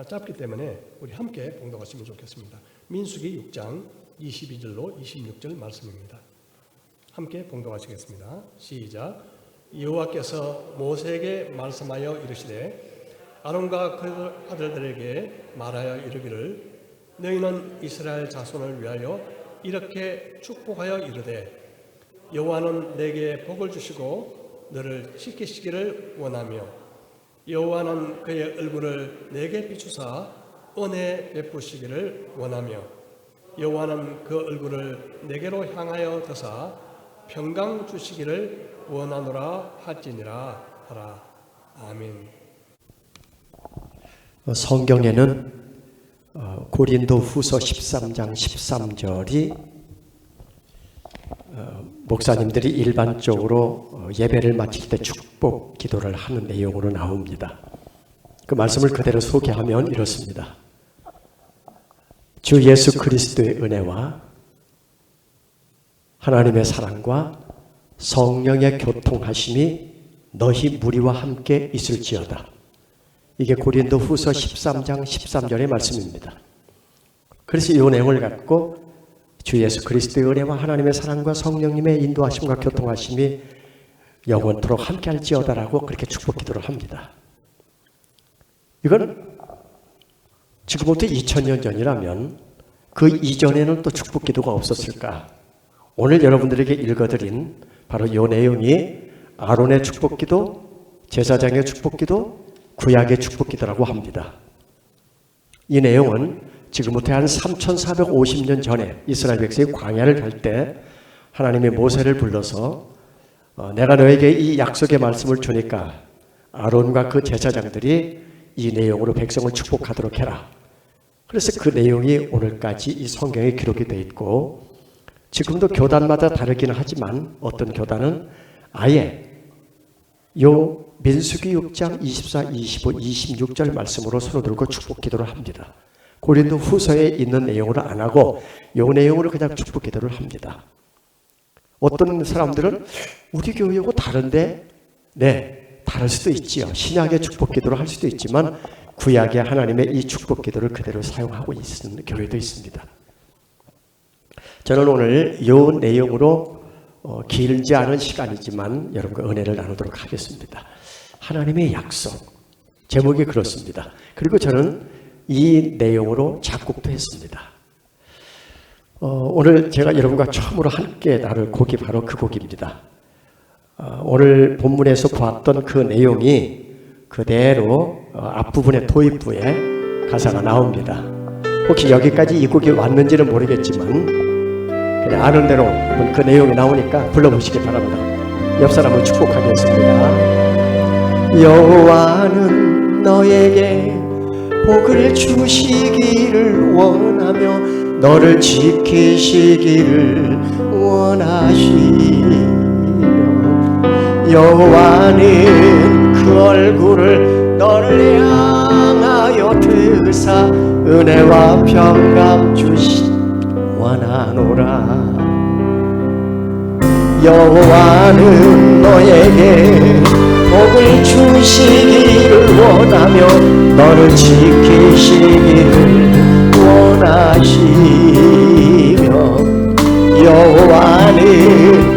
짧기 때문에 우리 함께 봉독하시면 좋겠습니다. 민수기 6장 22절로 26절 말씀입니다. 함께 봉독하시겠습니다. 시작. 여호와께서 모세에게 말씀하여 이르시되 아론과 그 아들들에게 말하여 이르기를 너희는 이스라엘 자손을 위하여 이렇게 축복하여 이르되 여호와는 내게 복을 주시고 너를 지키시기를 원하며 여호와는 그의 얼굴을 내게 비추사 은혜 베푸시기를 원하며 여호와는 그 얼굴을 내게로 향하여 드사 평강 주시기를 원하노라 할지니라 하라. 아멘. 성경에는 고린도 후서 13장 13절이 목사님들이 일반적으로 예배를 마칠 때 축복 기도를 하는 내용으로 나옵니다. 그 말씀을 그대로 소개하면 이렇습니다. 주 예수 그리스도의 은혜와 하나님의 사랑과 성령의 교통하심이 너희 무리와 함께 있을지어다. 이게 고린도 후서 13장 13절의 말씀입니다. 그래서 이 내용을 갖고 주 예수 그리스도의 은혜와 하나님의 사랑과 성령님의 인도하심과 교통하심이 영원토록 함께 할지어다라고 그렇게 축복 기도를 합니다. 이건 지금부터 2000년 전이라면 그 이전에는 또 축복 기도가 없었을까? 오늘 여러분들에게 읽어드린 바로 이 내용이 아론의 축복 기도, 제사장의 축복 기도, 구약의 축복 기도라고 합니다. 이 내용은 지금부터 한 3450년 전에 이스라엘 백성이 광야를 갈 때 하나님이 모세를 불러서 내가 너에게 이 약속의 말씀을 주니까 아론과 그 제사장들이 이 내용으로 백성을 축복하도록 해라. 그래서 그 내용이 오늘까지 이 성경에 기록이 되어 있고 지금도 교단마다 다르기는 하지만 어떤 교단은 아예 요 민수기 6장 24, 25, 26절 말씀으로 손을 들고 축복 기도를 합니다. 고린도 후서에 있는 내용으로 안 하고 이 내용으로 그냥 축복 기도를 합니다. 어떤 사람들은 우리 교회하고 다른데 네, 다를 수도 있지요. 신약의 축복 기도를 할 수도 있지만 구약의 하나님의 이 축복 기도를 그대로 사용하고 있는 교회도 있습니다. 저는 오늘 이 내용으로 길지 않은 시간이지만 여러분과 은혜를 나누도록 하겠습니다. 하나님의 약속, 제목이 그렇습니다. 그리고 저는 이 내용으로 작곡도 했습니다. 오늘 제가 여러분과 처음으로 함께 나눌 곡이 바로 그 곡입니다. 오늘 본문에서 보았던 그 내용이 그대로 앞부분의 도입부에 가사가 나옵니다. 혹시 여기까지 이 곡이 왔는지는 모르겠지만 그냥 아는 대로 그 내용이 나오니까 불러보시기 바랍니다. 옆 사람을 축복하겠습니다. 여호와는 너에게 복을 주시기를 원하며 너를 지키시기를 원하시며 여호와는 그 얼굴을 너를 향하여 드사 은혜와 평강 주시 원하노라. 여호와는 너에게 복을 주시기를 원하며 너를 지키시기를 원하시며 여호와는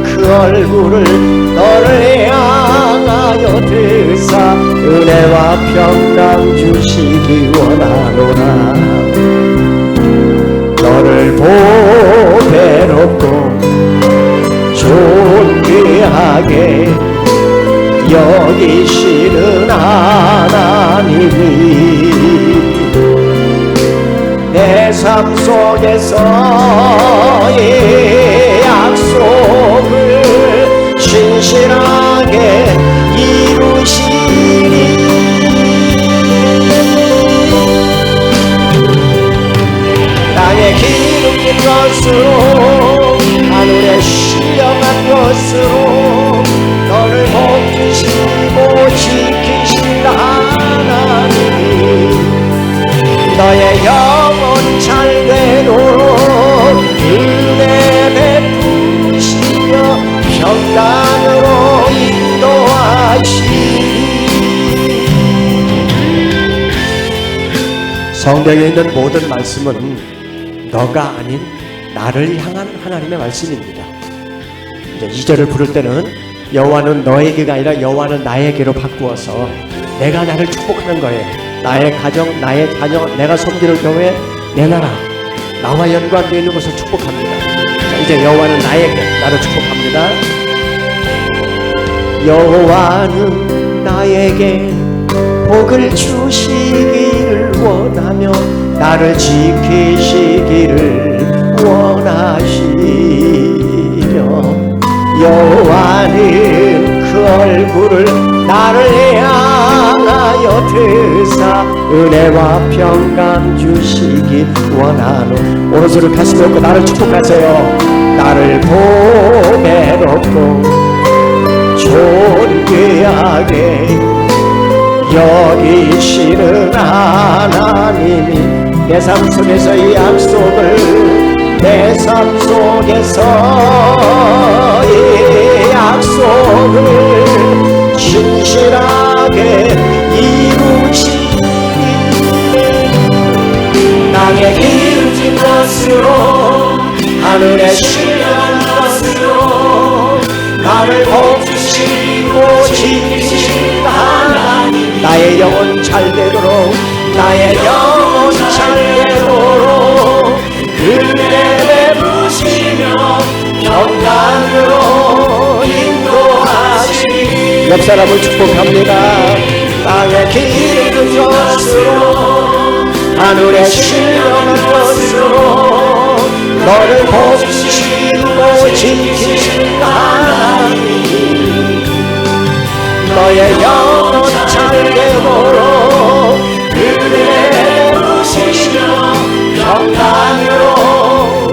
그 얼굴을 너를 향하여 드사 은혜와 평강 주시기 원하노라. 너를 보배롭고 존귀하게 여기시는 하나님이 내 삶 속에서의 약속을 신실하게 이루시리. 땅에 기름진 것으로 하늘에 신령한 것으로 너를 복주시고 지키신 하나님이 너의 영혼 잘 되도록 은혜 베푸시며 평강으로 인도하시니 성경에 있는 모든 말씀은 너가 아닌 나를 향한 하나님의 말씀입니다. 이제 2절을 부를 때는 여호와는 너에게가 아니라 여호와는 나에게로 바꾸어서 내가 나를 축복하는 거예요. 나의 가정, 나의 자녀, 내가 섬기는 교회, 내 나라, 나와 연관되어 있는 것을 축복합니다. 자, 이제 여호와는 나에게, 나를 축복합니다. 여호와는 나에게 복을 주시기를 원하며 나를 지키시기를 원하시며 여호와는 그 얼굴을 나를 향하여 드사 은혜와 평강 주시기 원하노. 오른손을 가슴에 얹고 나를 축복하세요. 나를 보배롭고 존귀하게 여기시는 하나님이 내 삶 속에서 이 약속을 내 삶 속에서 이 약속을 진실하게 이루시니 땅에 기름진 것으로 하늘에 신령한 것으로 나를 복주시고 지키신 하나님 나의 영혼 잘되도록 나의 영혼 잘되도록 은혜 베푸시며 평강으로 인도하시니 옆 사람을 축복합니다. 땅에 기름진 것으로 하늘에 신령한 것으로 너를 복주시고 지키신 하나님 너의 영혼 잘되도록 은혜 베푸시며 평강으로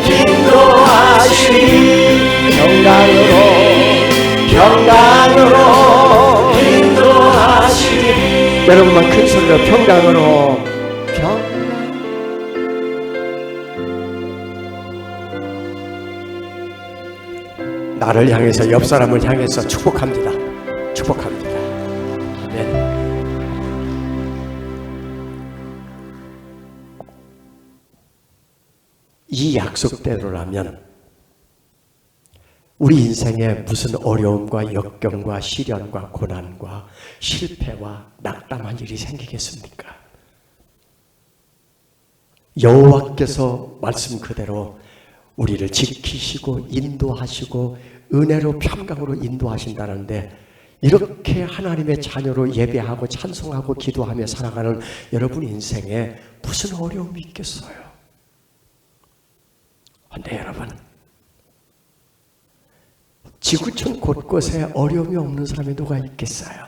인도하시니 평강으로 인도하시니 여러분만 큰 소리로 평강으로 나를 향해서 옆 사람을 향해서 축복합니다. 축복합니다. 아멘. 이 약속대로라면 우리 인생에 무슨 어려움과 역경과 시련과 고난과 실패와 낙담한 일이 생기겠습니까? 여호와께서 말씀 그대로 우리를 지키시고 인도하시고 은혜로 평강으로 인도하신다는데 이렇게 하나님의 자녀로 예배하고 찬송하고 기도하며 살아가는 여러분 인생에 무슨 어려움이 있겠어요? 그런데 여러분 지구촌 곳곳에 어려움이 없는 사람이 누가 있겠어요?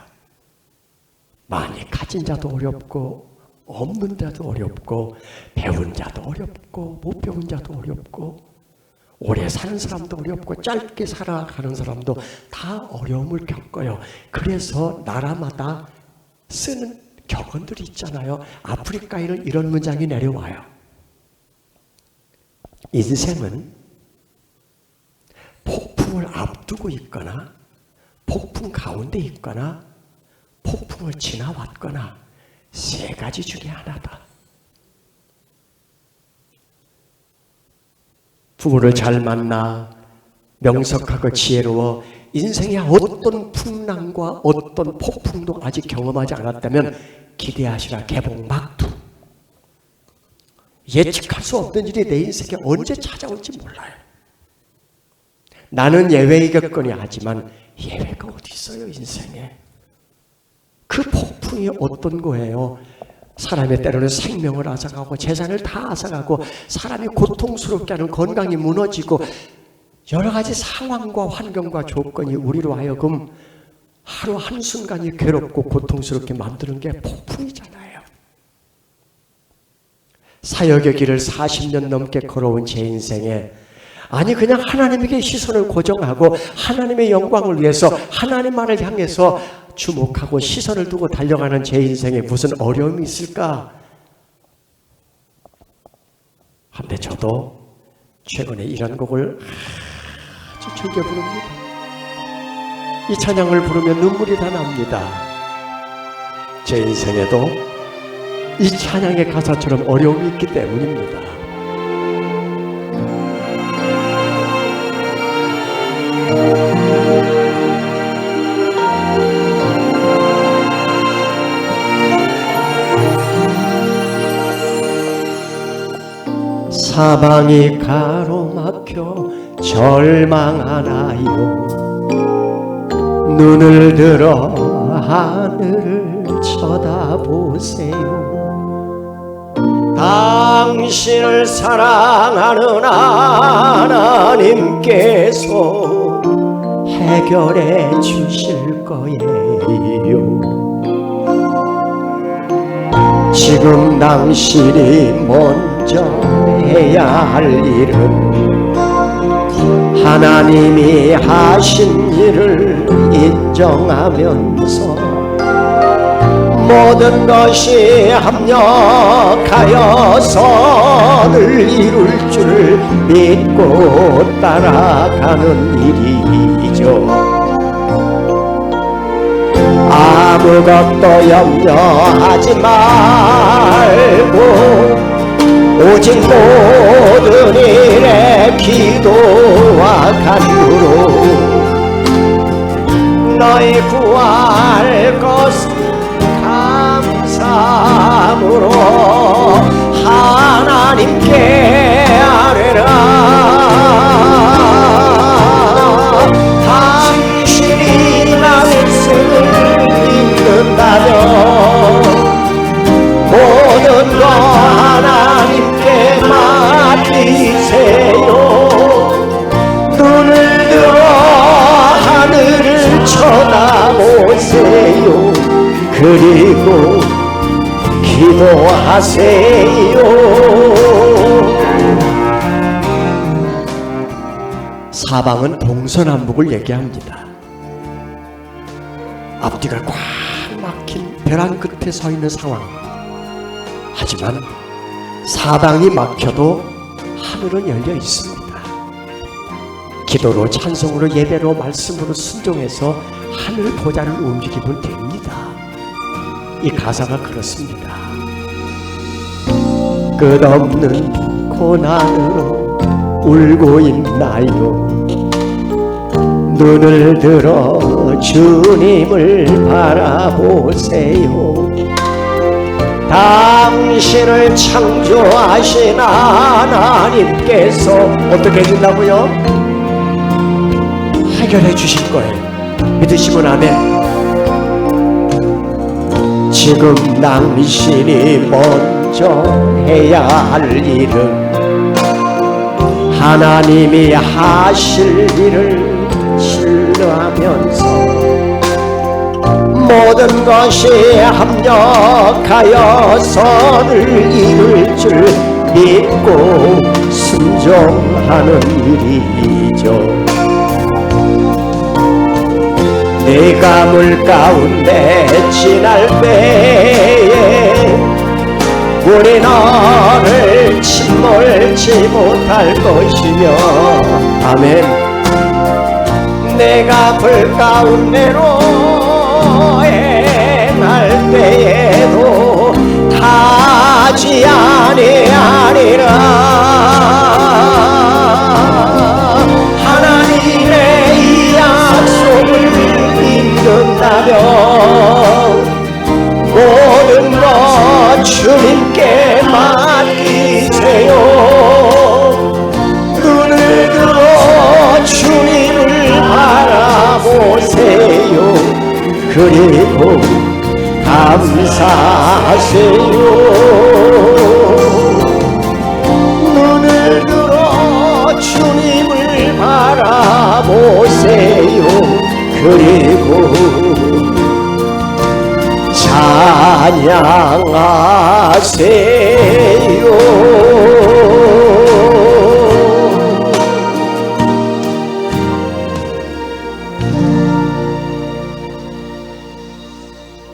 많이 가진 자도 어렵고 없는 자도 어렵고 배운 자도 어렵고 못 배운 자도 어렵고 오래 사는 사람도 어렵고 짧게 살아가는 사람도 다 어려움을 겪어요. 그래서 나라마다 쓰는 격언들이 있잖아요. 아프리카에는 이런 문장이 내려와요. 인생은 폭풍을 앞두고 있거나 폭풍 가운데 있거나 폭풍을 지나왔거나 세 가지 중에 하나다. 부모를 잘 만나 명석하고 지혜로워 인생의 어떤 풍랑과 어떤 폭풍도 아직 경험하지 않았다면 기대하시라 개봉막두. 예측할 수 없는 일이 내 인생에 언제 찾아올지 몰라요. 나는 예외이겠거니 하지만 예외가 어디 있어요 인생에. 그 폭풍이 어떤 거예요? 사람의 때로는 생명을 앗아가고 재산을 다 앗아가고 사람이 고통스럽게 하는 건강이 무너지고 여러 가지 상황과 환경과 조건이 우리로 하여금 하루 한순간이 괴롭고 고통스럽게 만드는 게 폭풍이잖아요. 사역의 길을 40년 넘게 걸어온 제 인생에 아니 그냥 하나님에게 시선을 고정하고 하나님의 영광을 위해서 하나님만을 향해서 주목하고 시선을 두고 달려가는 제 인생에 무슨 어려움이 있을까? 근데 저도 최근에 이런 곡을 아주 즐겨 부릅니다. 이 찬양을 부르면 눈물이 다 납니다. 제 인생에도 이 찬양의 가사처럼 어려움이 있기 때문입니다. 사방이 가로막혀 절망하나요. 눈을 들어 하늘을 쳐다보세요. 당신을 사랑하는 하나님께서 해결해 주실 거예요. 지금 당신이 먼저 해야 할 일은 하나님이 하신 일을 인정하면서 모든 것이 합력하여 선을 이룰 줄 믿고 따라가는 일이죠. 아무것도 염려하지 말고 오직 모든 일에 기도와 간구로 너희 구할 것은 감사함으로 하나님께 아뢰라. 당신이 말씀을 믿는다면 모든 것 하나님께 맡기세요. 눈을 들어 하늘을 쳐다보세요. 그리고 기도하세요. 사방은 동서남북을 얘기합니다. 앞뒤가 꽉 막힌 벼랑 끝에 서 있는 상황. 하지만 사방이 막혀도 하늘은 열려 있습니다. 기도로, 찬송으로, 예배로, 말씀으로 순종해서 하늘 보좌를 움직이면 됩니다. 이 가사가 그렇습니다. 끝없는 고난으로 울고 있나요? 눈을 들어 주님을 바라보세요. 당신을 창조하신 하나님께서 어떻게 해준다고요? 해결해 주실 거예요. 믿으시면 아멘. 지금 당신이 먼저 해야 할 일은 하나님이 하실 일을 신뢰하면서 모든 것이 합력하여 선을 이룰 줄 믿고 순종하는 일이죠. 네가 물 가운데 지날 때에 우리 너를 침몰치 못할 것이며 아멘. 내가 불 가운데로 행할 때에도 타지 아니하리라. 하나님의 이 약속을 믿는다면 모든 것 주님께 맡기세요. 눈을 들어 주님을 바라보세요. 그리고 감사하세요. 눈을 들어 주님을 바라보세요. 그리고 찬양하세요.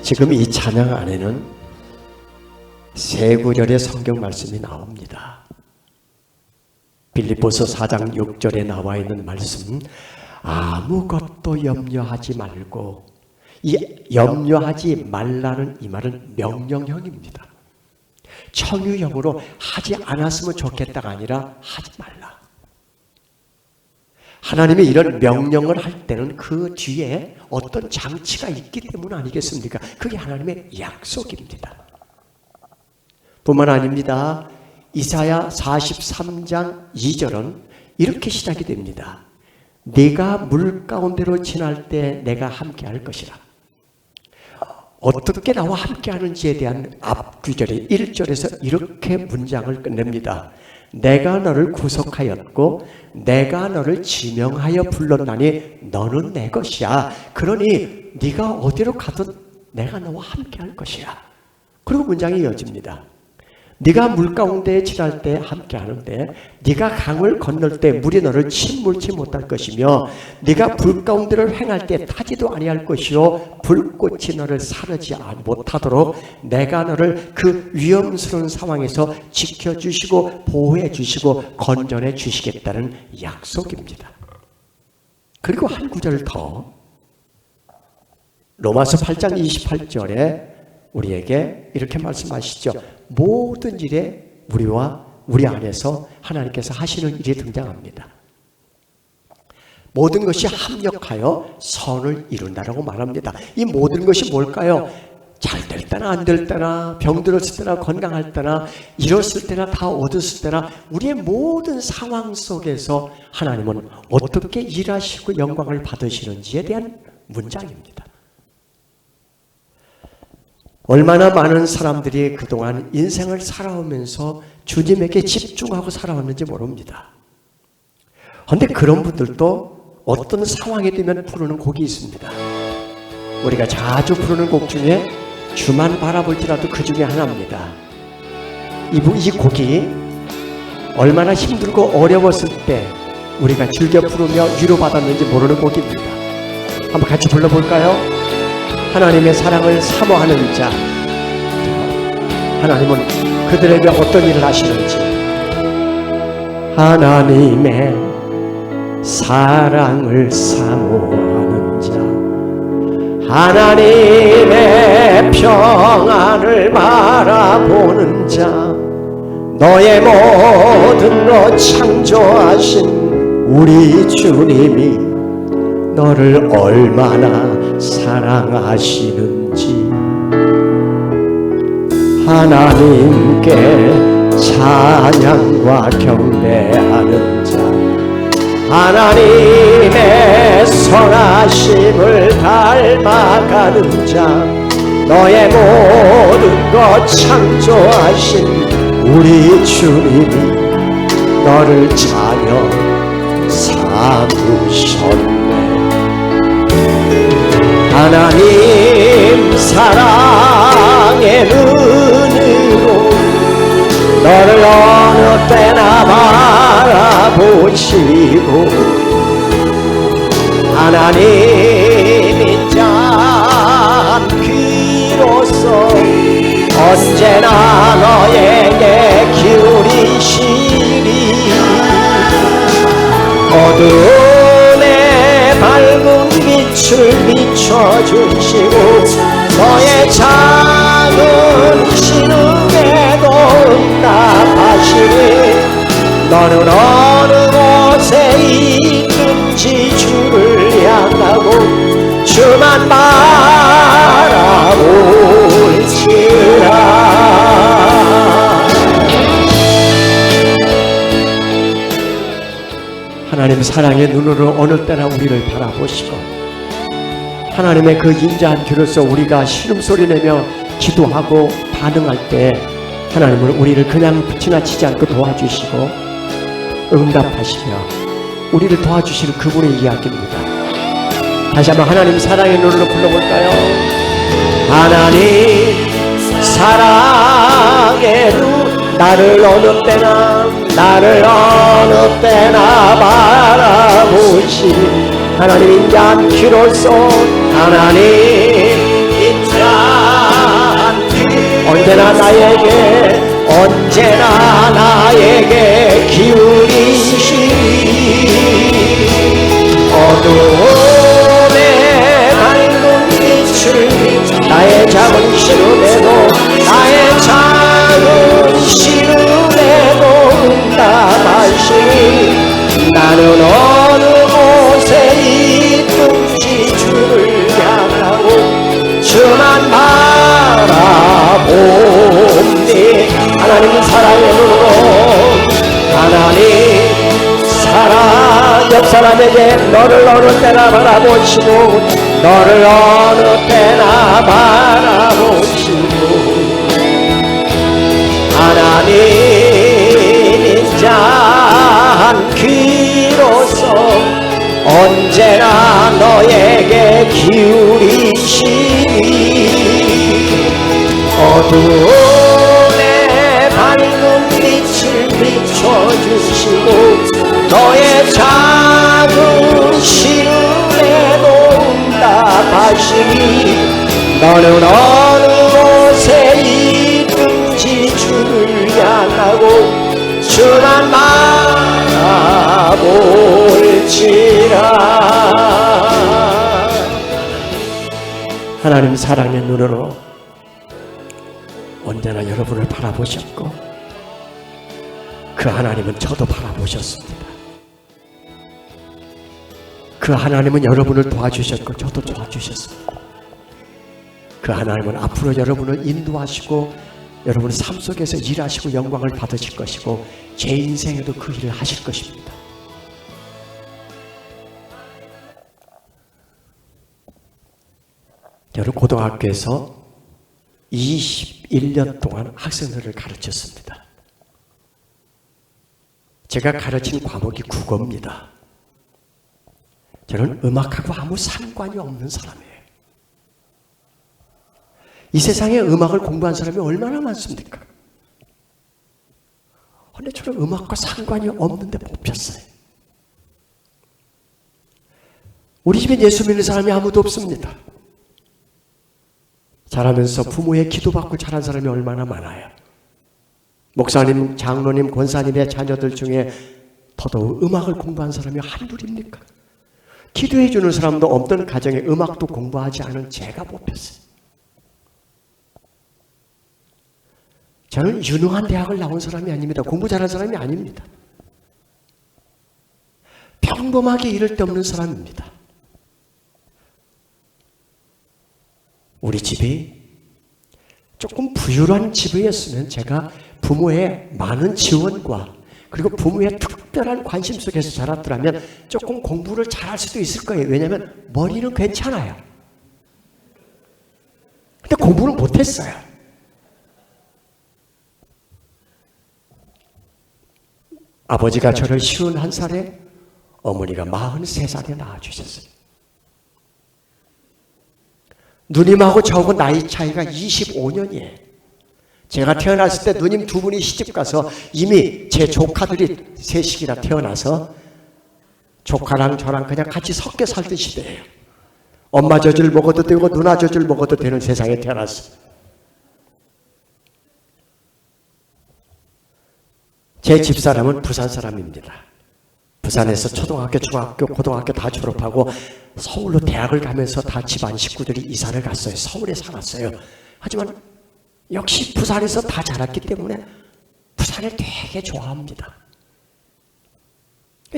지금 이 찬양 안에는 세 구절의 성경 말씀이 나옵니다. 빌립보서 4장 6절에 나와 있는 말씀, 아무것도 염려하지 말고, 이 염려하지 말라는 이 말은 명령형입니다. 청유형으로 하지 않았으면 좋겠다가 아니라 하지 말라. 하나님이 이런 명령을 할 때는 그 뒤에 어떤 장치가 있기 때문 아니겠습니까? 그게 하나님의 약속입니다. 뿐만 아닙니다. 이사야 43장 2절은 이렇게 시작이 됩니다. 네가 물 가운데로 지날 때 내가 함께할 것이라. 어떻게 나와 함께하는지에 대한 앞구절의 1절에서 이렇게 문장을 끝냅니다. 내가 너를 구속하였고 내가 너를 지명하여 불렀나니 너는 내 것이야. 그러니 네가 어디로 가든 내가 너와 함께할 것이야. 그리고 문장이 이어집니다. 네가 물 가운데에 지날 때 함께 하는데 네가 강을 건널 때 물이 너를 침몰치 못할 것이며 네가 불 가운데를 행할 때 타지도 아니할 것이요 불꽃이 너를 사르지 못하도록 내가 너를 그 위험스러운 상황에서 지켜주시고 보호해주시고 건전해 주시겠다는 약속입니다. 그리고 한 구절 더 로마서 8장 28절에 우리에게 이렇게 말씀하시죠. 모든 일에 우리 안에서 하나님께서 하시는 일이 등장합니다. 모든 것이 합력하여 선을 이룬다라고 말합니다. 이 모든 것이 뭘까요? 잘 될 때나 안 될 때나 병들었을 때나 건강할 때나 잃었을 때나 다 얻었을 때나 우리의 모든 상황 속에서 하나님은 어떻게 일하시고 영광을 받으시는지에 대한 문장입니다. 얼마나 많은 사람들이 그동안 인생을 살아오면서 주님에게 집중하고 살아왔는지 모릅니다. 그런데 그런 분들도 어떤 상황이 되면 부르는 곡이 있습니다. 우리가 자주 부르는 곡 중에 주만 바라볼지라도 그 중에 하나입니다. 이 곡이 얼마나 힘들고 어려웠을 때 우리가 즐겨 부르며 위로받았는지 모르는 곡입니다. 한번 같이 불러볼까요? 하나님의 사랑을 사모하는 자, 하나님은 그들에게 어떤 일을 하시는지. 하나님의 사랑을 사모하는 자, 하나님의 평안을 바라보는 자, 너의 모든 것 창조하신 우리 주님이 너를 얼마나 사랑하시는지 하나님께 찬양과 경배하는 자, 하나님의 선하심을 닮아가는 자, 너의 모든 것 창조하신 우리 주님이 너를 자녀 삼으셨네. 하나님 사랑의 눈으로 너를 어느 때나 바라보시고 하나님이 짠 귀로서 언제나 너에게 기울이시리. 어둠에 밝은 빛을 비춰주시고 너의 작은 신음에도 응답하시니 너는 어느 곳에 있든지 주를 향하고 주만 바라볼지라. 하나님 사랑의 눈으로 어느 때나 우리를 바라보시고 하나님의 그 인자한 귀로서 우리가 신음소리 내며 기도하고 반응할 때 하나님은 우리를 그냥 지나치지 않고 도와주시고 응답하시며 우리를 도와주시는 그분의 이야기입니다. 다시 한번 하나님 사랑의 눈으로 불러볼까요? 하나님 사랑의 눈, 나를 어느 때나 바라보시니 하나님 인자한 귀로서 하나님 인자한 귀 언제나 나에게 기울이시니 어둠의 밝은 빛을 나의 작은 신음에도 나의 작은 나는 어느 곳에 있든지 주를 향하고 주만 바라봅니. 하나님 사랑의 눈으로, 하나님 사랑, 옆 사람에게 너를 어느 때나 바라보시고 너를 어느 때나 바라보시고 하나님 자 귀로서 언제나 너에게 기울이시니 어두움에 밝은 빛을 비춰주시고 너의 작은 시름에도 응답하시니 너는 어느 곳에 있든지 주를 향하고 주만 바라볼지라. 하나님 사랑의 눈으로 언제나 여러분을 바라보셨고 그 하나님은 저도 바라보셨습니다. 그 하나님은 여러분을 도와주셨고 저도 도와주셨습니다. 그 하나님은 앞으로 여러분을 인도하시고 여러분의 삶 속에서 일하시고 영광을 받으실 것이고 제 인생에도 그 일을 하실 것입니다. 저는 고등학교에서 21년 동안 학생들을 가르쳤습니다. 제가 가르친 과목이 국어입니다. 저는 음악하고 아무 상관이 없는 사람이에요. 이 세상에 음악을 공부한 사람이 얼마나 많습니까? 근데 저는 음악과 상관이 없는데 뽑혔어요. 우리 집에 예수 믿는 사람이 아무도 없습니다. 자라면서 부모의 기도받고 자란 사람이 얼마나 많아요. 목사님, 장로님, 권사님의 자녀들 중에 더더욱 음악을 공부한 사람이 한둘입니까? 기도해 주는 사람도 없던 가정에 음악도 공부하지 않은 제가 뽑혔어요. 저는 유능한 대학을 나온 사람이 아닙니다. 공부 잘한 사람이 아닙니다. 평범하게 이를 데 없는 사람입니다. 우리 집이 조금 부유한 집이었으면 제가 부모의 많은 지원과 그리고 부모의 특별한 관심 속에서 자랐더라면 조금 공부를 잘할 수도 있을 거예요. 왜냐하면 머리는 괜찮아요. 근데 공부는 못했어요. 아버지가 저를 51살에 어머니가 43살에 낳아주셨어요. 누님하고 저하고 나이 차이가 25년이에요. 제가 태어났을 때 누님 두 분이 시집가서 이미 제 조카들이 셋이나 태어나서 조카랑 저랑 그냥 같이 섞여 살던 시대예요. 엄마 젖을 먹어도 되고 누나 젖을 먹어도 되는 세상에 태어났어요. 제 집사람은 부산 사람입니다. 부산에서 초등학교, 중학교, 고등학교 다 졸업하고 서울로 대학을 가면서 다 집안 식구들이 이사를 갔어요. 서울에 살았어요. 하지만 역시 부산에서 다 자랐기 때문에 부산을 되게 좋아합니다.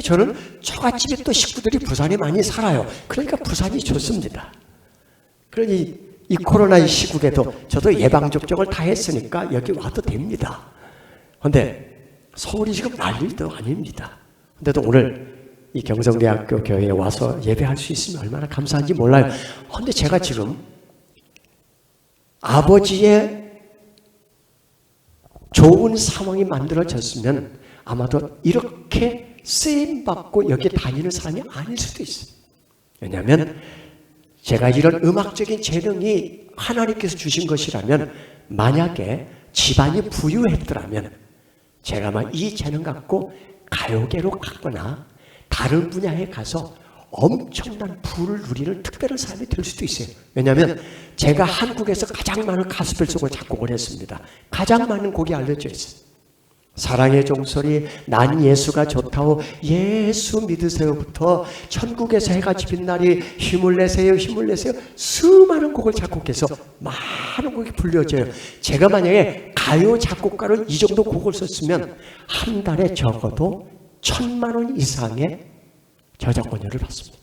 저는 처갓집에 또 식구들이 부산에 많이 살아요. 그러니까 부산이 좋습니다. 그러니 이 코로나 시국에도 저도 예방접종을 다 했으니까 여기 와도 됩니다. 그런데 서울이 지금 난리도 아닙니다. 근데도 오늘 이 경성대학교 교회에 와서 예배할 수 있으면 얼마나 감사한지 몰라요. 그런데 제가 지금 아버지의 좋은 상황이 만들어졌으면 아마도 이렇게 쓰임받고 여기 다니는 사람이 아닐 수도 있어요. 왜냐하면 제가 이런 음악적인 재능이 하나님께서 주신 것이라면 만약에 집안이 부유했더라면 제가 막 이 재능 갖고 가요계로 갔거나 다른 분야에 가서 엄청난 부를 누리는 특별한 사람이 될 수도 있어요. 왜냐하면 제가 한국에서 가장 많은 가스펠 송을 작곡을 했습니다. 가장 많은 곡이 알려져 있어요. 사랑의 종소리, 난 예수가 좋다오, 예수 믿으세요부터 천국에서 해가 지핀 날이 힘을 내세요, 힘을 내세요. 수많은 곡을 작곡해서 많은 곡이 불려져요. 제가 만약에 가요 작곡가를 이 정도 곡을 썼으면 한 달에 적어도 1,000만 원 이상의 저작권료를 받습니다.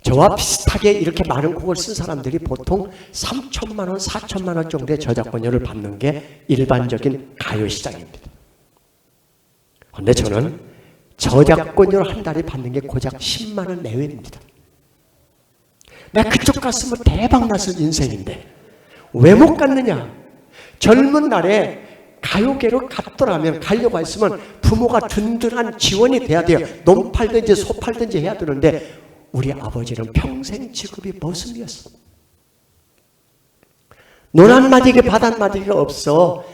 저와 비슷하게 이렇게 많은 곡을 쓴 사람들이 보통 3천만 원, 4천만 원 정도의 저작권료를 받는 게 일반적인 가요시장입니다. 그런데 저는 저작권료를 한 달에 받는 게 고작 10만 원 내외입니다. 내가 그쪽 갔으면 대박 났을 인생인데 왜 못 갔느냐? 젊은 날에 가요계로 갔더라면, 가려고 했으면 부모가 든든한 지원이 돼야 돼요. 논 팔든지 소 팔든지 해야 되는데 우리 아버지는 평생 직업이 머슴이었어. 논 한마디가 밭 한마디가 없어.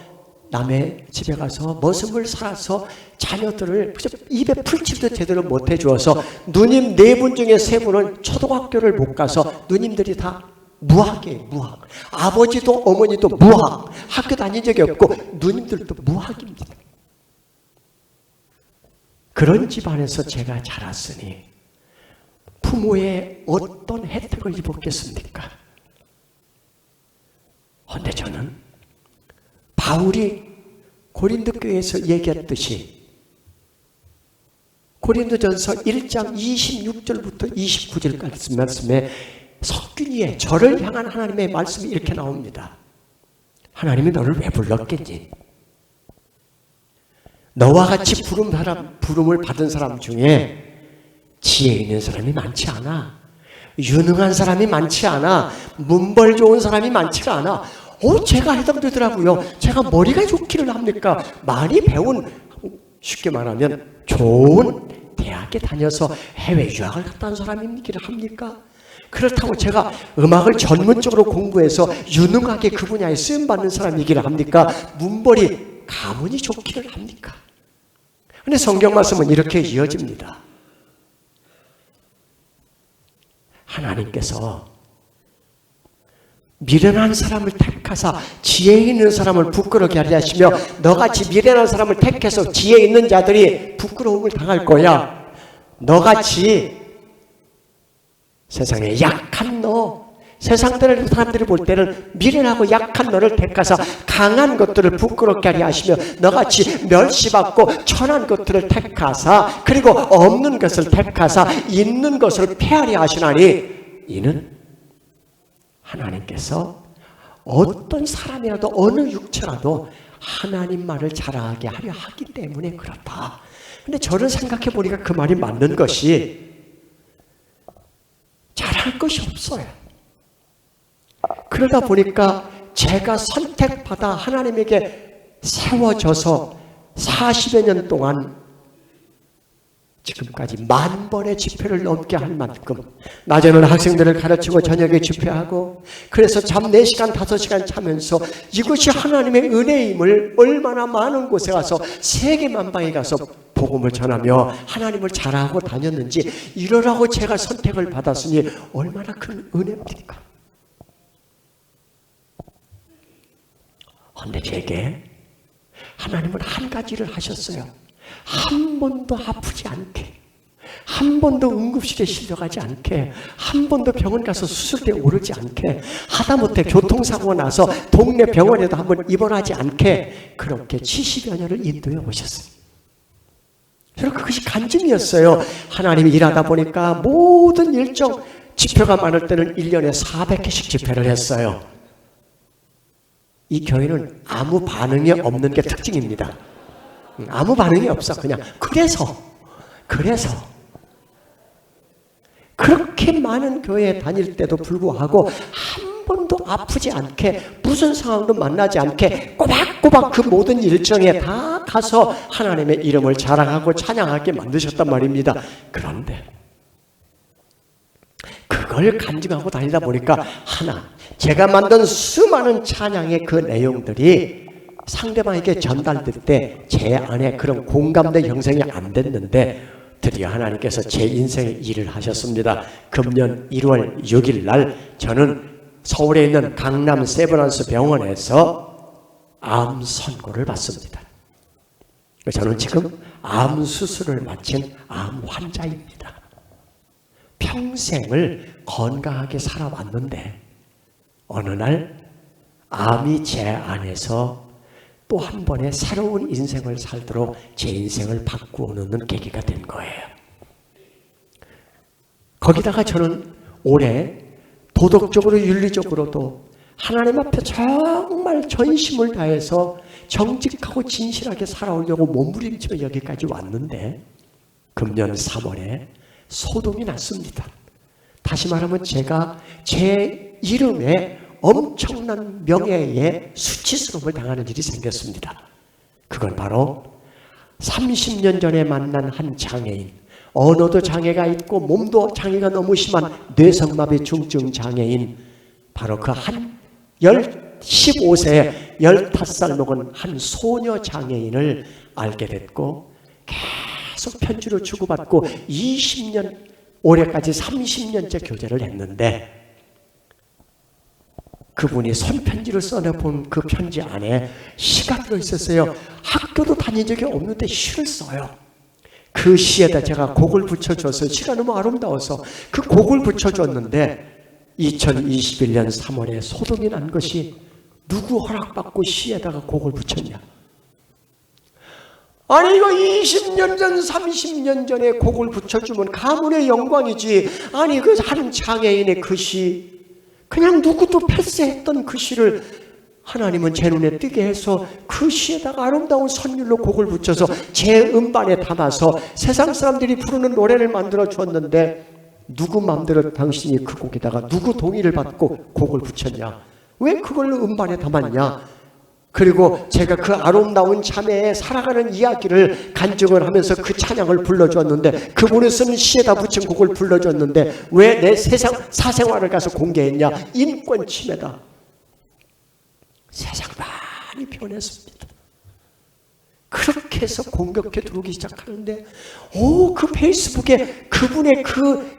남의 집에 가서 머슴을 살아서 자녀들을 입에 풀칠도 제대로 못 해주어서 누님 4분 중에 3분은 초등학교를 못 가서 누님들이 다 무학이에요. 무학. 아버지도 어머니도 무학. 학교 다닌 적이 없고 누님들도 무학입니다. 그런 집안에서 제가 자랐으니 부모의 어떤 혜택을 입었겠습니까? 그런데 저는 바울이 고린도 교회에서 얘기했듯이 고린도전서 1장 26절부터 29절까지 말씀에 석균이의 저를 향한 하나님의 말씀이 이렇게 나옵니다. 하나님이 너를 왜 불렀겠니? 너와 같이 부름을 받은 사람 중에 지혜 있는 사람이 많지 않아. 유능한 사람이 많지 않아. 문벌 좋은 사람이 많지가 않아. 제가 해당되더라고요. 제가 머리가 좋기를 합니까? 많이 배운, 쉽게 말하면 좋은 대학에 다녀서 해외 유학을 갔다 온 사람이기를 합니까? 그렇다고 제가 음악을 전문적으로 공부해서 유능하게 그 분야에 쓰임받는 사람이기를 합니까? 문벌이 가문이 좋기를 합니까? 그런데 성경 말씀은 이렇게 이어집니다. 하나님께서 미련한 사람을 택하사 지혜 있는 사람을 부끄럽게 하려 하시며 너같이 미련한 사람을 택해서 지혜 있는 자들이 부끄러움을 당할 거야. 너같이 세상에 약한 세상 사람들이 볼 때는 미련하고 약한 너를 택하사 강한 것들을 부끄럽게 하려 하시며 너같이 멸시받고 천한 것들을 택하사 그리고 없는 것을 택하사 있는 것을 폐하려 하시나니 이는 하나님께서 어떤 사람이라도 어느 육체라도 하나님 말을 자랑하게 하려 하기 때문에 그렇다. 근데 저를 생각해 보니까 그 말이 맞는 것이 잘할 것이 없어요. 그러다 보니까 제가 선택받아 하나님에게 세워져서 40여 년 동안 지금까지 10,000번의 집회를 넘게 할 만큼 낮에는 학생들을 가르치고 저녁에 집회하고 그래서 잠 4시간 5시간 자면서 이것이 하나님의 은혜임을 얼마나 많은 곳에 가서 세계 만방에 가서 복음을 전하며 하나님을 자랑하고 다녔는지 이러라고 제가 선택을 받았으니 얼마나 큰 은혜입니까? 그런데 제게 하나님은 한 가지를 하셨어요. 한 번도 아프지 않게, 한 번도 응급실에 실려가지 않게, 한 번도 병원 가서 수술대에 오르지 않게, 하다못해 교통사고가 나서 동네 병원에도 한번 입원하지 않게 그렇게 70여 년을 인도해 오셨어요. 저는 그것이 간증이었어요. 하나님이 일하다 보니까 모든 일정 집회가 많을 때는 1년에 400회씩 집회를 했어요. 이 교회는 아무 반응이 없는 게 특징입니다. 아무 반응이 없어. 그냥 그래서 그렇게 많은 교회에 다닐 때도 불구하고 한 번도 아프지 않게 무슨 상황도 만나지 않게 꼬박꼬박 그 모든 일정에 다 가서 하나님의 이름을 자랑하고 찬양하게 만드셨단 말입니다. 그런데 그걸 간증하고 다니다 보니까 제가 만든 수많은 찬양의 그 내용들이 상대방에게 전달될 때 제 안에 그런 공감대 형성이 안 됐는데 드디어 하나님께서 제 인생에 일을 하셨습니다. 금년 1월 6일 날 저는 서울에 있는 강남 세브란스 병원에서 암 선고를 받습니다. 저는 지금 암 수술을 마친 암 환자입니다. 평생을 건강하게 살아왔는데 어느 날 암이 제 안에서 또 한 번의 새로운 인생을 살도록 제 인생을 바꾸어 놓는 계기가 된 거예요. 거기다가 저는 올해 도덕적으로 윤리적으로도 하나님 앞에 정말 전심을 다해서 정직하고 진실하게 살아오려고 몸부림치며 여기까지 왔는데 금년 3월에 소동이 났습니다. 다시 말하면 제가 제 이름에 엄청난 명예의 수치스러움을 당하는 일이 생겼습니다. 그건 바로 30년 전에 만난 한 장애인, 언어도 장애가 있고 몸도 장애가 너무 심한 뇌성마비 중증 장애인, 바로 그 한 15세에 15살 먹은 한 소녀 장애인을 알게 됐고 계속 편지로 주고받고 20년, 올해까지 30년째 교제를 했는데 그분이 손편지를 써내본 그 편지 안에 시가 들어있었어요. 학교도 다닌 적이 없는데 시를 써요. 그 시에다 제가 곡을 붙여줘서 시가 너무 아름다워서 그 곡을 붙여줬는데 2021년 3월에 소동이 난 것이 누구 허락받고 시에다가 곡을 붙였냐? 아니 이거 20년 전 30년 전에 곡을 붙여주면 가문의 영광이지. 아니 그 한 장애인의 그 시, 그냥 누구도 패스했던 그 시를 하나님은 제 눈에 띄게 해서 그 시에다가 아름다운 선율로 곡을 붙여서 제 음반에 담아서 세상 사람들이 부르는 노래를 만들어 주었는데 누구 마음대로 당신이 그 곡에다가 누구 동의를 받고 곡을 붙였냐? 왜 그걸로 음반에 담았냐? 그리고 제가 그 아름다운 자매의 살아가는 이야기를 간증을 하면서 그 찬양을 불러줬는데 그분이 쓴 시에다 붙인 곡을 불러줬는데 왜 내 사생활을 가서 공개했냐? 인권 침해다. 세상 많이 변했습니다. 그렇게 해서 공격해 들어오기 시작하는데 그 페이스북에 그분의 그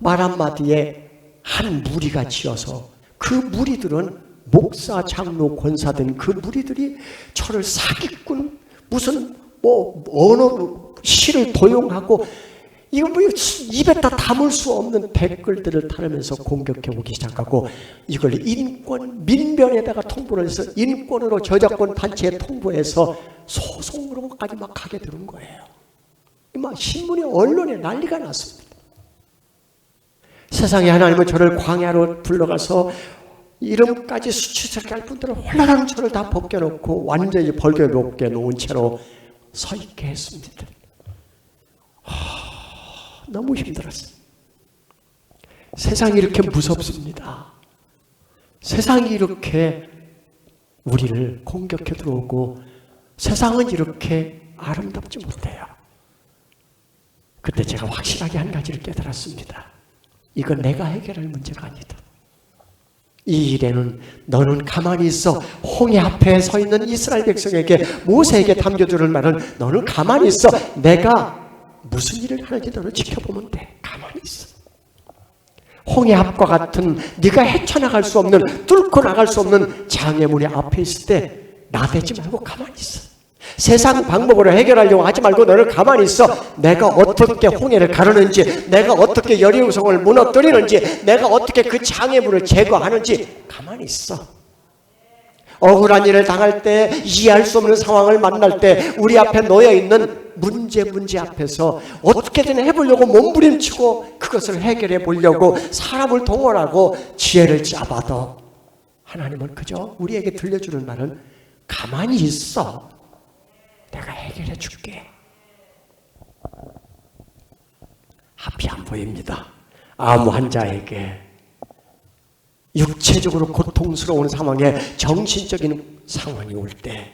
말 한마디에 한 무리가 지어서 그 무리들은 목사, 장로, 권사 등 그 무리들이 저를 사기꾼, 무슨 언어 시를 도용하고 이거 입에 다 담을 수 없는 댓글들을 달으면서 공격해 오기 시작하고 이걸 인권 민변에다가 통보를 해서 인권으로 저작권 단체에 통보해서 소송으로까지 막 가게 되는 거예요. 막 신문에 언론에 난리가 났습니다. 세상에 하나님은 저를 광야로 불러가서 이름까지 수치스럽게 할 분들은 홀라당 저를 다 벗겨놓고 완전히 벌겨놓게 놓은 채로 서 있게 했습니다. 너무 힘들었어요. 세상이 이렇게 무섭습니다. 세상이 이렇게 우리를 공격해 들어오고 세상은 이렇게 아름답지 못해요. 그때 제가 확실하게 한 가지를 깨달았습니다. 이건 내가 해결할 문제가 아니다. 이 일에는 너는 가만히 있어. 홍해 앞에 서 있는 이스라엘 백성에게 모세에게 담겨주는 말은 너는 가만히 있어. 내가 무슨 일을 하는지 너는 지켜보면 돼. 가만히 있어. 홍해 앞과 같은 네가 헤쳐나갈 수 없는, 뚫고 나갈 수 없는 장애물이 앞에 있을 때 나대지 말고 가만히 있어. 세상 방법으로 해결하려고 하지 말고 너는 가만히 있어. 내가 어떻게 홍해를 가르는지, 내가 어떻게 여리고성을 무너뜨리는지, 내가 어떻게 그 장애물을 제거하는지 가만히 있어. 억울한 일을 당할 때, 이해할 수 없는 상황을 만날 때 우리 앞에 놓여있는 문제 앞에서 어떻게든 해보려고 몸부림치고 그것을 해결해 보려고 사람을 동원하고 지혜를 짜봐도 하나님은 그저 우리에게 들려주는 말은 가만히 있어. 내가 해결해 줄게. 앞이 안 보입니다. 아무 한 자에게 육체적으로 고통스러운 상황에 정신적인 상황이 올 때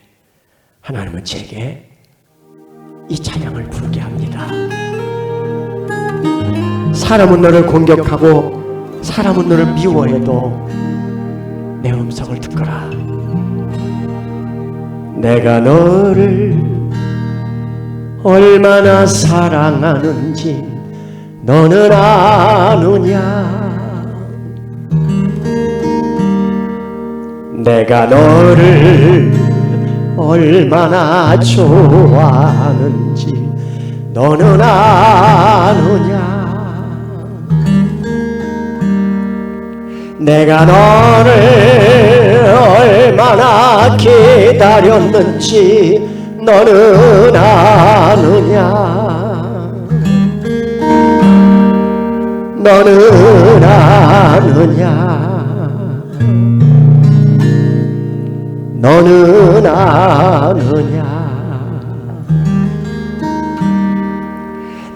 하나님은 제게 이 찬양을 부르게 합니다. 사람은 너를 공격하고 사람은 너를 미워해도 내 음성을 듣거라. 내가 너를 얼마나 사랑하는지 너는 아느냐. 내가 너를 얼마나 좋아하는지 너는 아느냐. 내가 너를 얼마나 기다렸는지 너는 아느냐? 너는 아느냐? 너는 아느냐?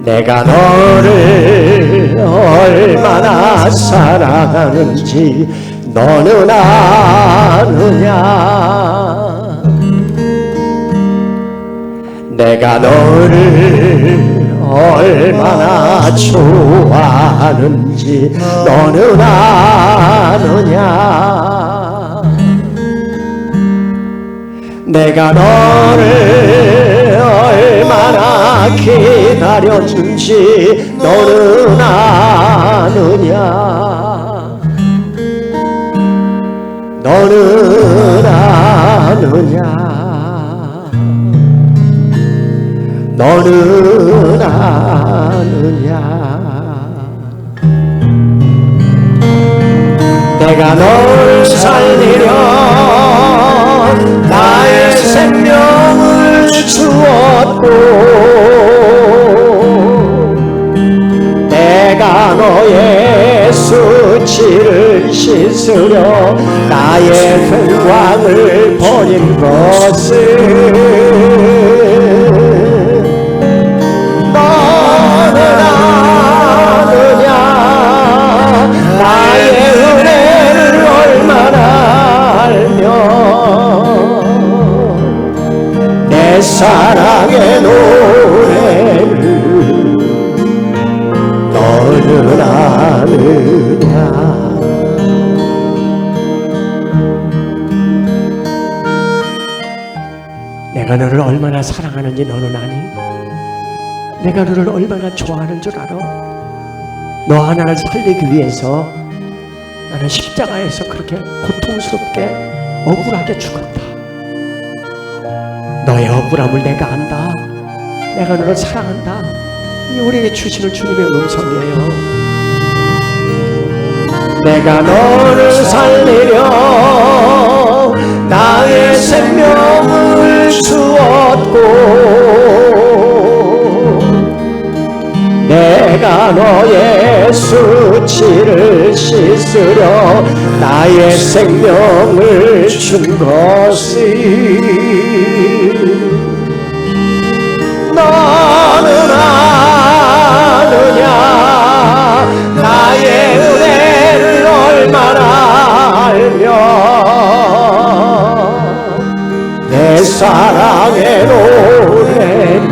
내가 너를 얼마나 사랑하는지 너는 아느냐? 내가 너를 얼마나 좋아하는지 너는 아느냐? 내가 너를 얼마나 기다렸는지 너는 아느냐? 너는 아느냐? 너는 아느냐? 내가 널 살리려 나의 생명을 주었고 내가 너의 수치를 씻으려 나의 평강을 버린 것을 너는 아느냐? 나의 은혜를 얼마나 알며 내 사랑의 노래를 너는 아느냐? 내가 너를 얼마나 사랑하는지 너는 아니? 내가 너를 얼마나 좋아하는 줄 알아? 너 하나를 살리기 위해서 나는 십자가에서 그렇게 고통스럽게 억울하게 죽었다. 너의 억울함을 내가 안다. 내가 너를 사랑한다. 이 우리에게 주시는 주님의 음성이에요. 내가 너를 살리려 나의 생명을 주었고 내가 너의 수치를 씻으려 나의 생명을 준 것이 너는 아느냐? 나의 은혜를 얼마나 알며 내 사랑의 노래를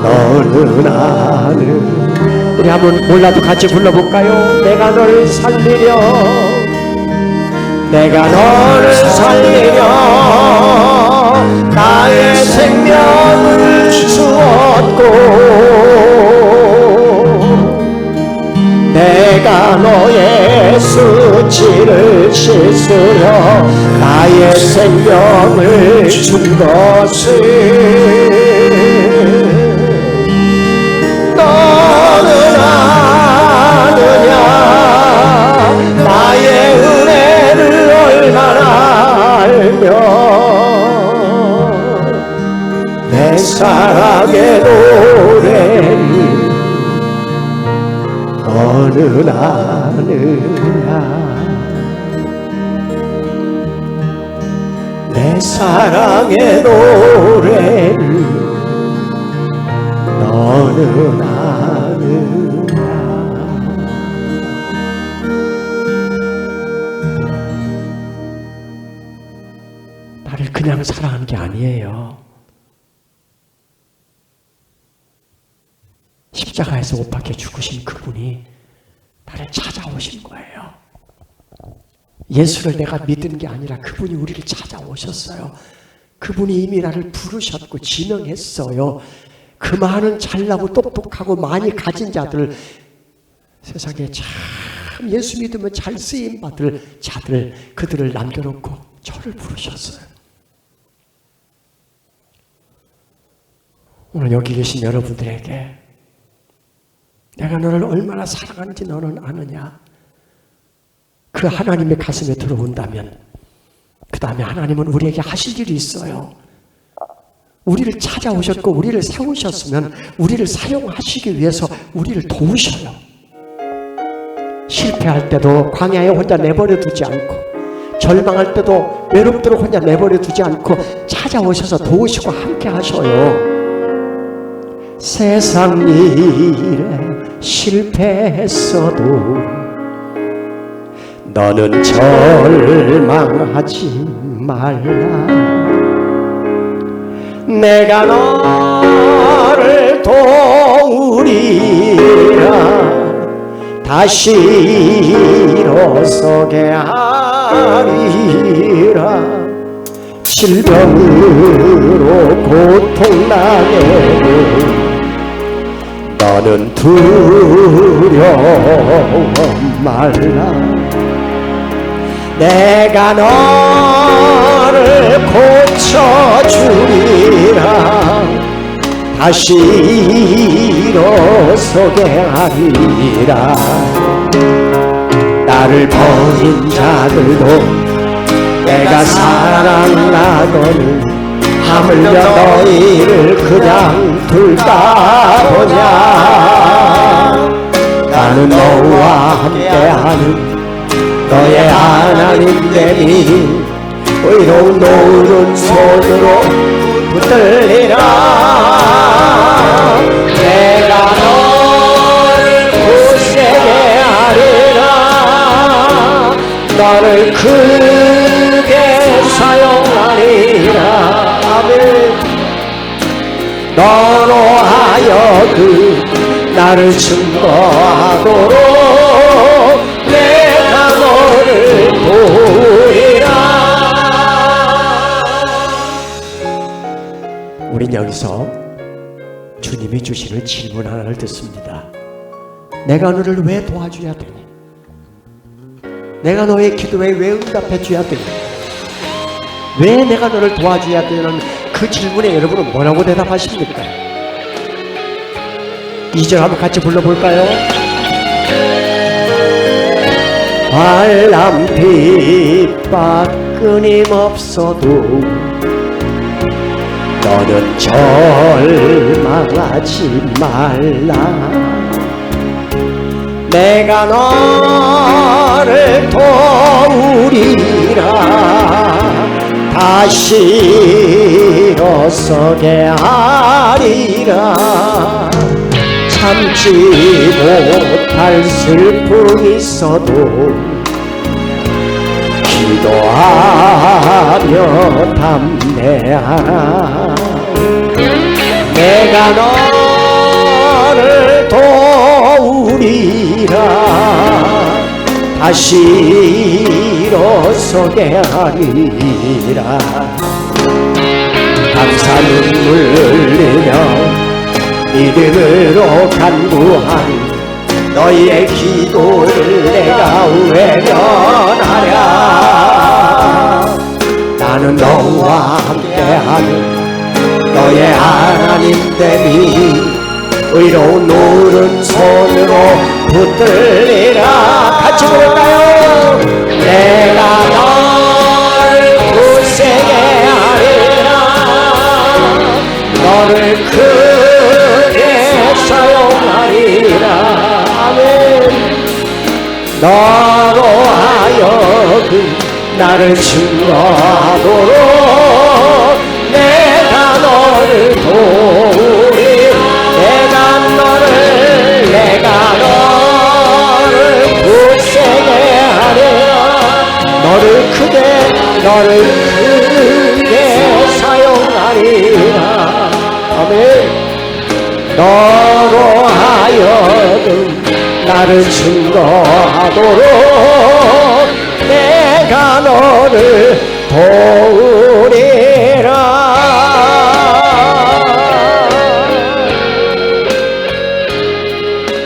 너는 아는. 우리 한번 몰라도 같이 불러볼까요? 내가 너를 살리려 내가 너를 살리려 나의 생명을 주었고 내가 너의 수치를 씻으려 나의 생명을 준 것을 너는 아느냐? 나의 은혜를 얼마나 알며 내 사랑의 노래를 너는 아느냐? 내 사랑의 노래를 너는 아느냐? 나를 그냥 사랑한 게 아니에요. 십자가에서 못 박혀 죽으신 그분이 나를 찾아오신 거예요. 예수를 내가 믿은 게 아니라 그분이 우리를 찾아오셨어요. 그분이 이미 나를 부르셨고 지명했어요. 그 많은 잘나고 똑똑하고 많이 가진 자들, 세상에 참 예수 믿으면 잘 쓰임 받을 자들, 그들을 남겨놓고 저를 부르셨어요. 오늘 여기 계신 여러분들에게 내가 너를 얼마나 사랑하는지 너는 아느냐? 그 하나님의 가슴에 들어온다면 그 다음에 하나님은 우리에게 하실 일이 있어요. 우리를 찾아오셨고 우리를 세우셨으면 우리를 사용하시기 위해서 우리를 도우셔요. 실패할 때도 광야에 혼자 내버려 두지 않고, 절망할 때도 외롭도록 혼자 내버려 두지 않고 찾아오셔서 도우시고 함께 하셔요. 세상 일에 실패했어도 너는 절망하지 말라. 내가 너를 도우리라. 다시 일어서게 하리라. 질병으로 고통나게도 너는 두려워 말라. 내가 너를 고쳐주리라. 다시 일어서게 하리라. 나를 버린 자들도 내가 사랑하거늘 하물며 너희를 그냥 둘까 보냐. 나는 너와 함께하는 너의 하나님 되니 의로운 오른손으로 붙들리라. 내가 너를 굳세게 하리라. 너를 크게 사용하리라. 아멘. 너로 하여금 나를 증거하도록 내가 너를 도우리라. 우린 여기서 주님이 주시는 질문 하나를 듣습니다. 내가 너를 왜 도와줘야 되니? 내가 너의 기도에 왜 응답해 줘야 되니? 왜 내가 너를 도와줘야 되는 그 질문에 여러분은 뭐라고 대답하십니까? 2절 한번 같이 불러볼까요? 바람 핍박 끊임없어도 너는 절망하지 말라. 내가 너를 도우리라. 다시 일어서게 하리라. 참지 못할 슬픔이 있어도 기도하며 담대하라. 내가 너를 도우리라. 다시 일어서게 하리라. 감사 눈물 흘리며 믿음으로 간구한 너희의 기도를 내가 외면하랴. 나는 너와 함께하는 너의 하나님 되니 의로운 오른손으로 붙들리라. 같이 부를까요? 내가 너를 굳세게 하리라. 너를 크게 사용하리라. 아멘. 너로 하여금 나를 증거하도록 내가 너를 도우리라. 내가 너를 굳세게 하리라. 너를 크게 사용하리라. 아멘. 너로 하여금 나를 증거하도록 내가 너를 도우리라.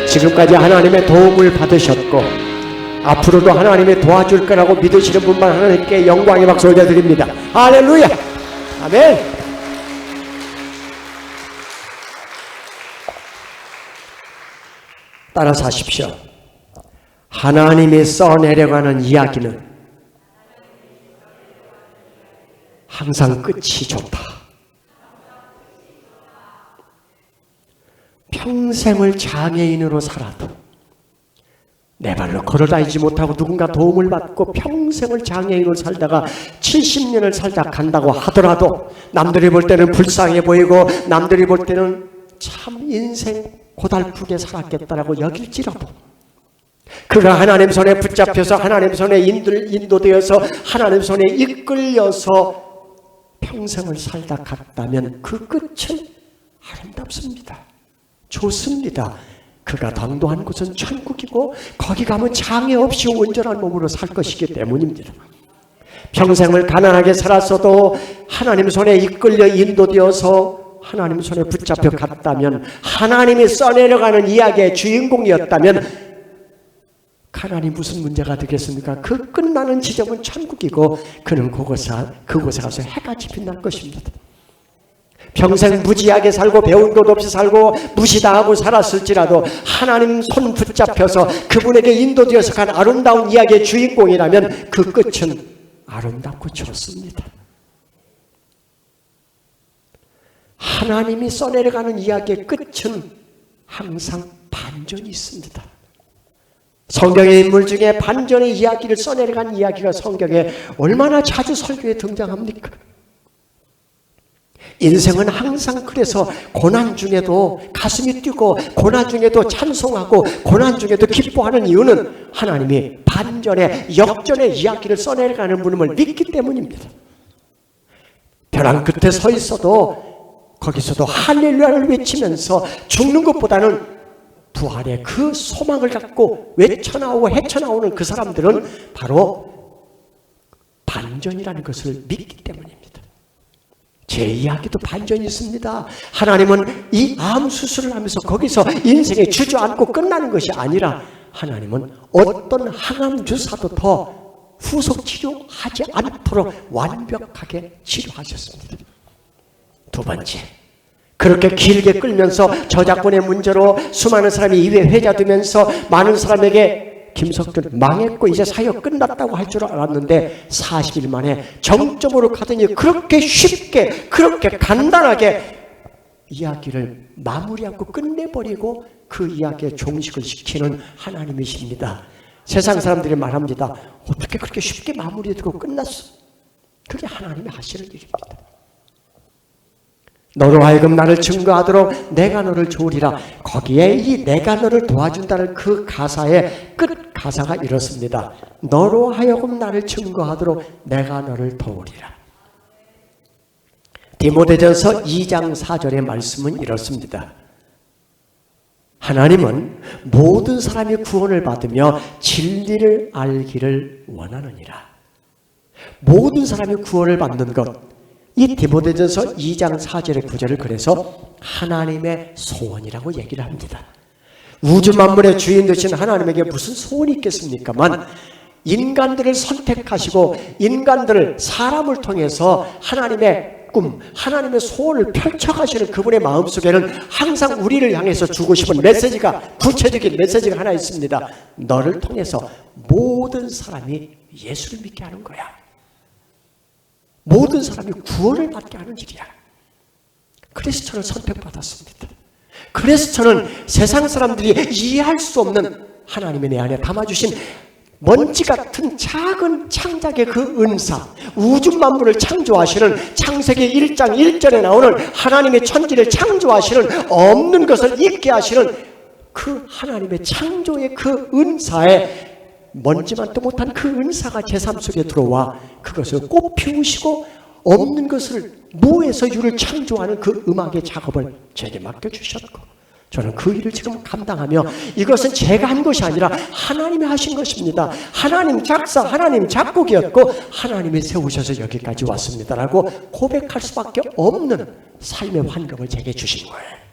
지금까지 하나님의 도움을 받으셨고 앞으로도 하나님의 도와줄 거라고 믿으시는 분만 하나님께 영광의 박수 올려드립니다. 할렐루야. 아멘. 따라서 하십시오. 하나님이 써내려가는 이야기는 항상 끝이 좋다. 평생을 장애인으로 살아도 내 발로 걸어다니지 못하고 누군가 도움을 받고 평생을 장애인으로 살다가 70년을 살다 간다고 하더라도 남들이 볼 때는 불쌍해 보이고 남들이 볼 때는 참 인생 고달프게 살았겠다라고 여길지라도 그가 하나님 손에 붙잡혀서 하나님 손에 인도되어서 하나님 손에 이끌려서 평생을 살다 갔다면 그 끝은 아름답습니다. 좋습니다. 그가 당도한 곳은 천국이고 거기 가면 장애 없이 온전한 몸으로 살 것이기 때문입니다. 평생을 가난하게 살았어도 하나님 손에 이끌려 인도되어서 하나님 손에 붙잡혀 갔다면 하나님이 써내려가는 이야기의 주인공이었다면 가난이 무슨 문제가 되겠습니까? 그 끝나는 지점은 천국이고 그는 그곳에 가서 해같이 빛날 것입니다. 평생 무지하게 살고 배운 것 없이 살고 무시당하고 살았을지라도 하나님 손 붙잡혀서 그분에게 인도되어서 간 아름다운 이야기의 주인공이라면 그 끝은 아름답고 좋습니다. 하나님이 써내려가는 이야기의 끝은 항상 반전이 있습니다. 성경의 인물 중에 반전의 이야기를 써내려간 이야기가 성경에 얼마나 자주 설교에 등장합니까? 인생은 항상 그래서 고난 중에도 가슴이 뛰고 고난 중에도 찬송하고 고난 중에도 기뻐하는 이유는 하나님이 반전의 역전의 이야기를 써내려가는 분임을 믿기 때문입니다. 벼랑 끝에 서 있어도 거기서도 할렐루야를 외치면서 죽는 것보다는 부활의 그 소망을 갖고 외쳐나오고 헤쳐나오는 그 사람들은 바로 반전이라는 것을 믿기 때문입니다. 제 이야기도 반전이 있습니다. 하나님은 이 암 수술을 하면서 거기서 인생에 주저앉고 끝나는 것이 아니라 하나님은 어떤 항암 주사도 더 후속 치료하지 않도록 완벽하게 치료하셨습니다. 두 번째, 그렇게 길게 끌면서 저작권의 문제로 수많은 사람이 이외 회자되면서 많은 사람에게 김석준 망했고 이제 사역 끝났다고 할 줄 알았는데 40일 만에 정점으로 가더니 그렇게 쉽게 그렇게 간단하게 이야기를 마무리하고 끝내버리고 그 이야기에 종식을 시키는 하나님이십니다. 세상 사람들이 말합니다. 어떻게 그렇게 쉽게 마무리되고 끝났어? 그게 하나님이 하시는 일입니다. 너로 하여금 나를 증거하도록 내가 너를 도우리라. 거기에 이 내가 너를 도와준다는 그 가사의 끝 가사가 이렇습니다. 너로 하여금 나를 증거하도록 내가 너를 도우리라. 디모데전서 2장 4절의 말씀은 이렇습니다. 하나님은 모든 사람이 구원을 받으며 진리를 알기를 원하느니라. 모든 사람이 구원을 받는 것, 이 디모데전서 2장 4절의 구절을 그래서 하나님의 소원이라고 얘기를 합니다. 우주 만물의 주인 되신 하나님에게 무슨 소원이 있겠습니까만 인간들을 선택하시고 인간들을 사람을 통해서 하나님의 꿈, 하나님의 소원을 펼쳐가시는 그분의 마음속에는 항상 우리를 향해서 주고 싶은 메시지가, 구체적인 메시지가 하나 있습니다. 너를 통해서 모든 사람이 예수를 믿게 하는 거야. 모든 사람이 구원을 받게 하는 일이야. 그래서 저는 선택받았습니다. 그래서 저는 세상 사람들이 이해할 수 없는 하나님의 내 안에 담아주신 먼지 같은 작은 창작의 그 은사, 우주 만물을 창조하시는 창세기 1장 1절에 나오는 하나님의 천지를 창조하시는 없는 것을 있게 하시는 그 하나님의 창조의 그 은사에 먼지만도 못한 그 은사가 제 삶 속에 들어와 그것을 꽃 피우시고 없는 것을 무에서 유를 창조하는 그 음악의 작업을 제게 맡겨주셨고 저는 그 일을 지금 감당하며 이것은 제가 한 것이 아니라 하나님이 하신 것입니다. 하나님 작사, 하나님 작곡이었고 하나님이 세우셔서 여기까지 왔습니다라고 고백할 수밖에 없는 삶의 환경을 제게 주신 거예요.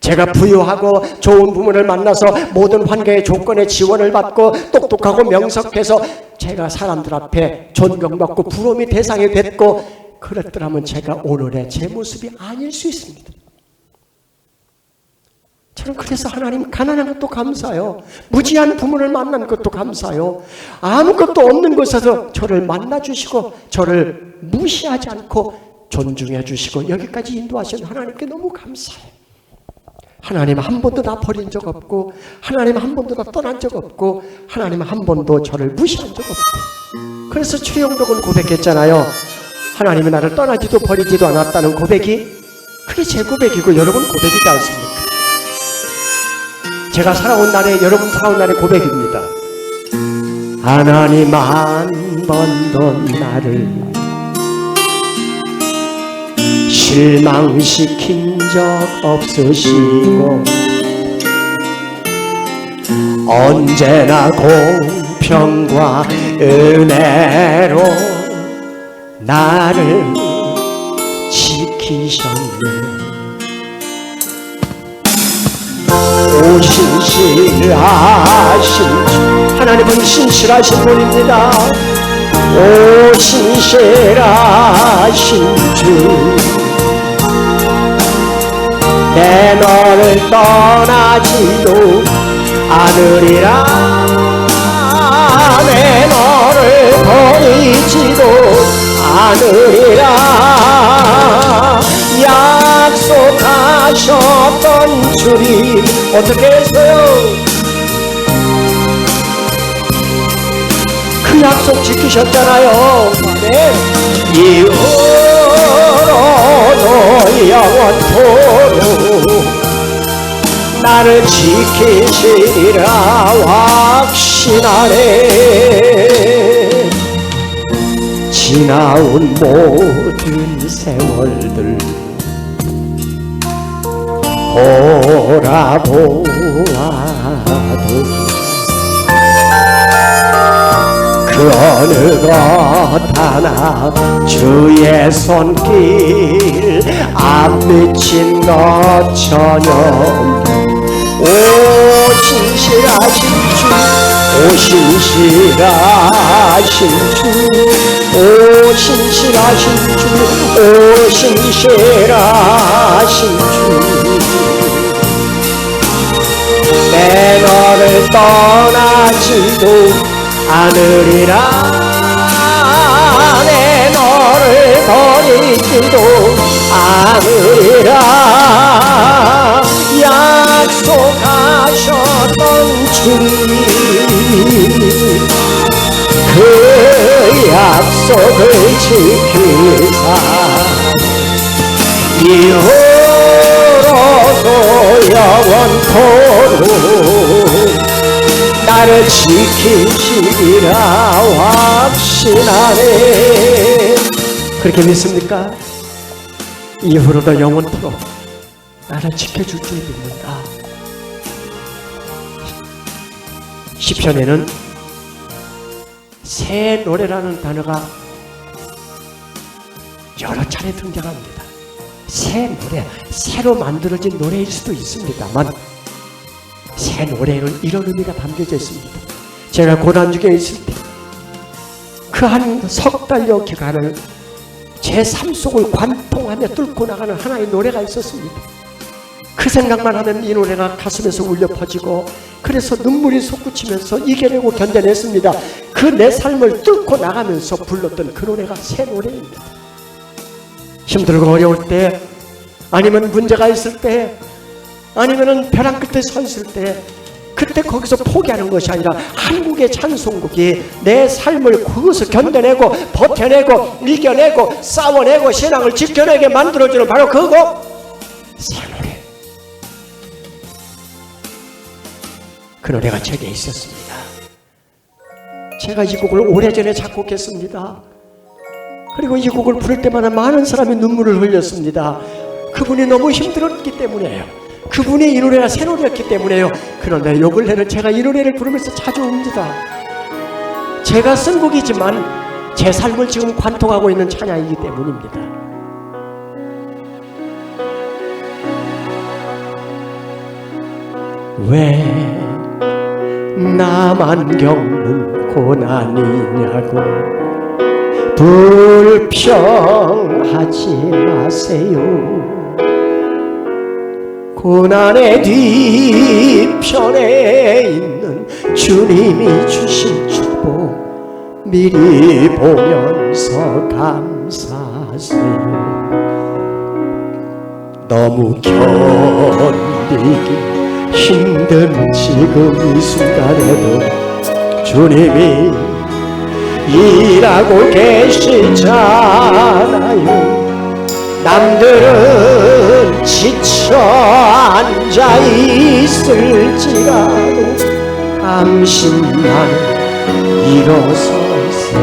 제가 부유하고 좋은 부모를 만나서 모든 환경의 조건의 지원을 받고 똑똑하고 명석해서 제가 사람들 앞에 존경받고 부러움의 대상이 됐고 그랬더라면 제가 오늘의 제 모습이 아닐 수 있습니다. 저는 그래서 하나님 가난한 것도 감사해요. 무지한 부모를 만난 것도 감사해요. 아무것도 없는 곳에서 저를 만나주시고 저를 무시하지 않고 존중해 주시고 여기까지 인도하신 하나님께 너무 감사해요. 하나님 한 번도 나 버린 적 없고 하나님 한 번도 나 떠난 적 없고 하나님 한 번도 저를 무시한 적 없고 그래서 최영덕은 고백했잖아요. 하나님이 나를 떠나지도 버리지도 않았다는 고백이 그게 제 고백이고 여러분 고백이지 않습니까? 제가 살아온 날에 여러분 살아온 날의 고백입니다. 하나님 한 번도 나를 실망시킨 적 없으시고 언제나 공평과 은혜로 나를 지키셨네. 오 신실하신 주, 하나님은 신실하신 분입니다. 오 신실하신 주, 내 너를 떠나지도 않으리라. 내 너를 버리지도 않으리라. 약속하셨던 주님 어떻게 했어요? 그 약속 지키셨잖아요. 네. 이후로도 영원토록 나를 지키시리라 확신하네. 지나온 모든 세월들 돌아보아도 그 어느 것 하나 주의 손길 안 미친 것 전혀 오 신실하신 주, 오 신실하신 주, 오 신실하신 주, 오 신실하신 주, 내 너를 떠나지도 않으리라. 내 너를 버리지도 않으리라. 약속하셨던 주님 그 약속을 지키사 이후로도 영원토록 나를 지키시리라 확신하네. 그렇게 믿습니까? 이후로도 영원토록 나를 지켜줄 줄 믿는다. 시편에는 새 노래라는 단어가 여러 차례 등장합니다. 새 노래, 새로 만들어진 노래일 수도 있습니다만 새 노래에는 이런 의미가 담겨져 있습니다. 제가 고난중에 있을 때 그 한 석 달여 기간을 제 삶 속을 관통하며 뚫고 나가는 하나의 노래가 있었습니다. 그 생각만 하면 이 노래가 가슴에서 울려 퍼지고 그래서 눈물이 솟구치면서 이겨내고 견뎌냈습니다. 그 내 삶을 뚫고 나가면서 불렀던 그 노래가 새 노래입니다. 힘들고 어려울 때 아니면 문제가 있을 때 아니면 벼랑 끝에 서 있을 때 그때 거기서 포기하는 것이 아니라 한국의 찬송곡이 내 삶을 그것을 견뎌내고 버텨내고 이겨내고 싸워내고 신앙을 지켜내게 만들어주는 바로 그 곡 새 노래. 그 노래가 제게 있었습니다. 제가 이 곡을 오래전에 작곡했습니다. 그리고 이 곡을 부를 때마다 많은 사람이 눈물을 흘렸습니다. 그분이 너무 힘들었기 때문에요. 그분이 이 노래가 새 노래였기 때문에요. 그런데 요 근래는 제가 이 노래를 부르면서 자주 웁니다. 제가 쓴 곡이지만 제 삶을 지금 관통하고 있는 찬양이기 때문입니다. 왜 나만 겪는 고난이냐고 불평하지 마세요. 고난의 뒤편에 있는 주님이 주신 축복 미리 보면서 감사하세요. 너무 견디기 힘든 지금 이 순간에도 주님이 일하고 계시잖아요. 남들은 지쳐 앉아 있을지라도 당신만은 일어서세요.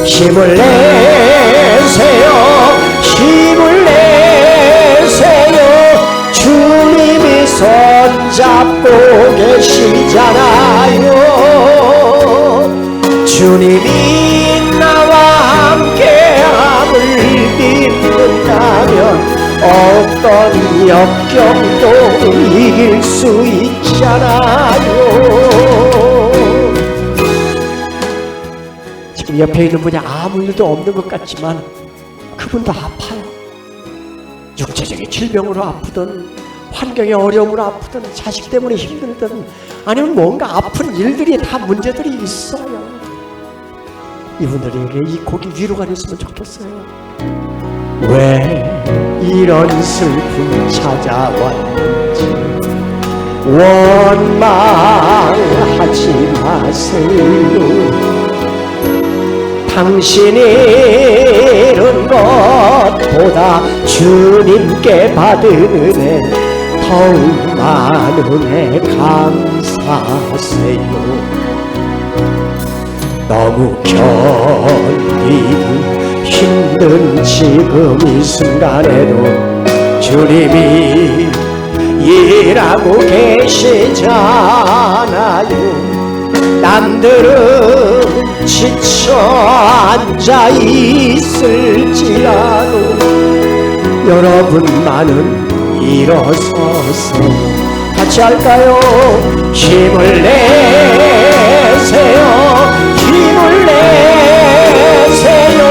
힘을 내세요. 힘을 내세요. 주님이 손잡고 계시잖아요. 주님이 나와 함께함을 믿는다면 어떤 역경도 이길 수 있잖아요. 지금 옆에 있는 분이 아무 일도 없는 것 같지만 그분도 아파요. 육체적인 질병으로 아프든 환경의 어려움으로 아프든 자식 때문에 힘들든 아니면 뭔가 아픈 일들이 다 문제들이 있어요. 이분들에게 이 곡이 위로가 됐으면 좋겠어요. 왜 이런 슬픔 찾아왔는지 원망하지 마세요. 당신이 잃은 것보다 주님께 받은 은혜 더욱 많은 은혜 감사하세요. 너무 견디기 힘든 지금 이 순간에도 주님이 일하고 계시잖아요. 남들은 지쳐 앉아 있을지라도 여러분만은 일어서세요. 같이 할까요? 힘을 내세요. 힘을 내세요.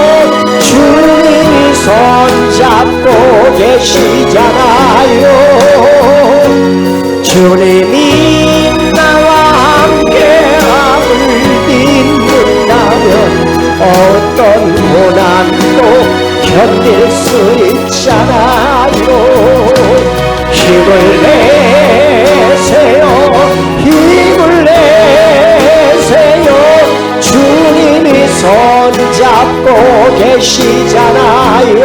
주님이 손잡고 계시잖아요. 주님이 나와 함께함을 믿는다면 어떤 고난도 견딜 수 있잖아요. 힘을 내세요. 힘을 내세요. 주님이 손잡고 계시잖아요.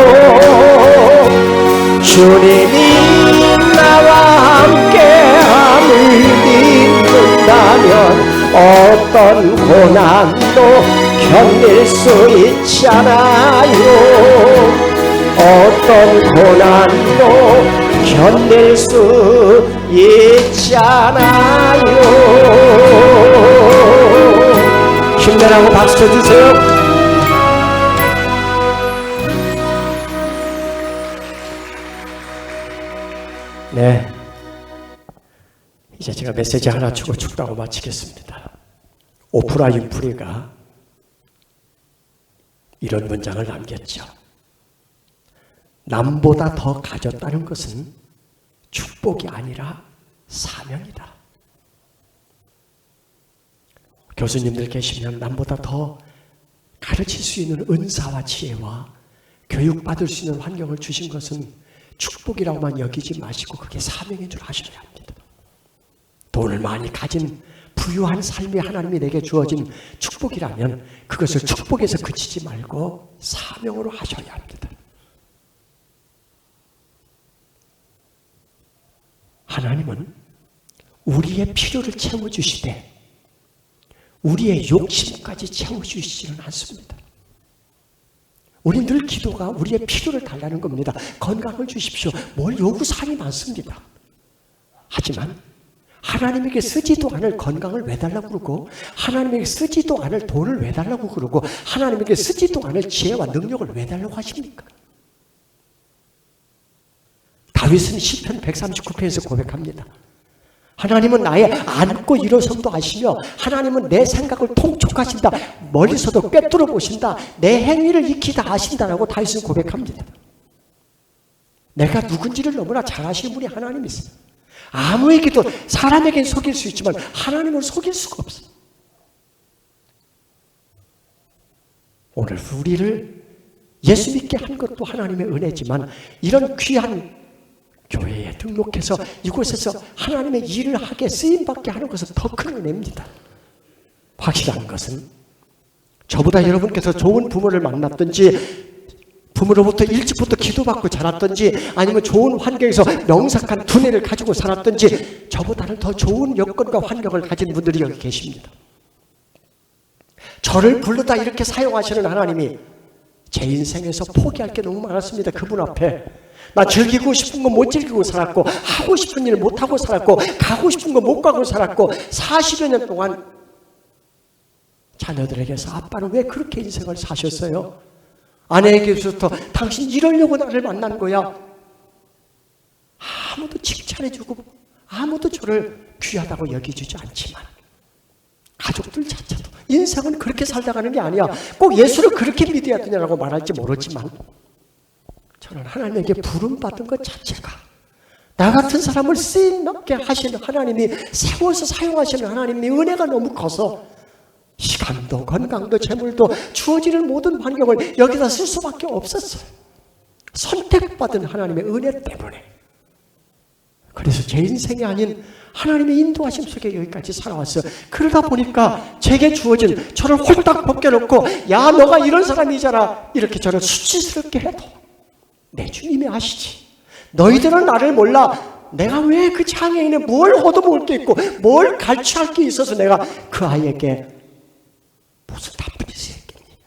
주님이 나와 함께함을 믿는다면 어떤 고난도 견딜 수 있잖아요. 어떤 고난도 견딜 수 있잖아요. 힘내라고 박수 쳐주세요. 네, 이제 제가 메시지 하나 주고 축도하고 마치겠습니다. 오프라 윈프리가 이런 문장을 남겼죠. 남보다 더 가졌다는 것은 축복이 아니라 사명이다. 교수님들 계시면 남보다 더 가르칠 수 있는 은사와 지혜와 교육받을 수 있는 환경을 주신 것은 축복이라고만 여기지 마시고 그게 사명인 줄 아셔야 합니다. 돈을 많이 가진 부유한 삶이 하나님이 내게 주어진 축복이라면 그것을 축복에서 그치지 말고 사명으로 하셔야 합니다. 하나님은 우리의 필요를 채워주시되 우리의 욕심까지 채워주시지는 않습니다. 우리 늘 기도가 우리의 필요를 달라는 겁니다. 건강을 주십시오. 뭘 요구사항이 많습니다. 하지만 하나님에게 쓰지도 않을 건강을 왜 달라고 그러고 하나님에게 쓰지도 않을 돈을 왜 달라고 그러고 하나님에게 쓰지도 않을 지혜와 능력을 왜 달라고 하십니까? 다윗은 시편 139편에서 고백합니다. 하나님은 나의 앉고 일어섬도 아시며 하나님은 내 생각을 통촉하신다. 멀리서도 꿰뚫어 보신다. 내 행위를 익히 다 아신다라고 다윗은 고백합니다. 내가 누군지를 너무나 잘 아시는 분이 하나님이세요. 아무에게도 사람에겐 속일 수 있지만 하나님을 속일 수가 없어요. 오늘 우리를 예수 믿게 한 것도 하나님의 은혜지만 이런 귀한 교회에 등록해서 이곳에서 하나님의 일을 하게 쓰임받게 하는 것은 더 큰 은혜입니다. 확실한 것은 저보다 여러분께서 좋은 부모를 만났든지 부모로부터 일찍부터 기도받고 자랐든지 아니면 좋은 환경에서 명석한 두뇌를 가지고 살았든지 저보다는 더 좋은 여건과 환경을 가진 분들이 여기 계십니다. 저를 불러다 이렇게 사용하시는 하나님이 제 인생에서 포기할 게 너무 많았습니다. 그분 앞에 나 즐기고 싶은 거 못 즐기고 살았고 하고 싶은 일 못 하고 살았고 가고 싶은 거 못 가고 살았고 40여 년 동안 자녀들에게서 아빠는 왜 그렇게 인생을 사셨어요? 아내에게서부터 당신 이러려고 나를 만난 거야. 아무도 칭찬해주고 아무도 저를 귀하다고 여겨주지 않지만 가족들 자체도 인생은 그렇게 살다 가는 게 아니야. 꼭 예수를 그렇게 믿어야 되냐고 말할지 모르지만 저는 하나님에게 부름받은 것 자체가 나 같은 사람을 쓰임받게 하시는 하나님이 세워서 사용하시는 하나님의 은혜가 너무 커서 시간도 건강도 재물도 주어지는 모든 환경을 여기다 쓸 수밖에 없었어요. 선택받은 하나님의 은혜 때문에. 그래서 제 인생이 아닌 하나님의 인도하심 속에 여기까지 살아왔어요. 그러다 보니까 제게 주어진 저를 홀딱 벗겨놓고 야 너가 이런 사람이잖아 이렇게 저를 수치스럽게 해도 내 주님이 아시지. 너희들은 나를 몰라. 내가 왜 그 장애인에 뭘 얻어먹을 게 있고 뭘 갈취할 게 있어서 내가 그 아이에게 무슨 나쁜 짓을 했겠니?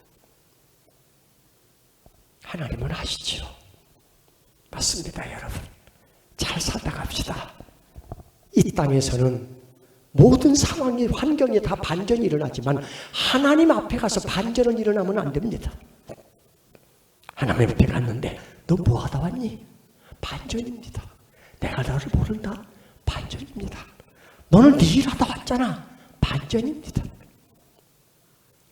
하나님은 아시지요. 맞습니다, 여러분. 잘 살다 갑시다. 이 땅에서는 모든 상황이 환경이 다 반전이 일어나지만 하나님 앞에 가서 반전은 일어나면 안 됩니다. 하나님 앞에 갔는데 너 뭐 하다 왔니? 반전입니다. 내가 너를 모른다? 반전입니다. 너는 네 일하다 왔잖아. 반전입니다.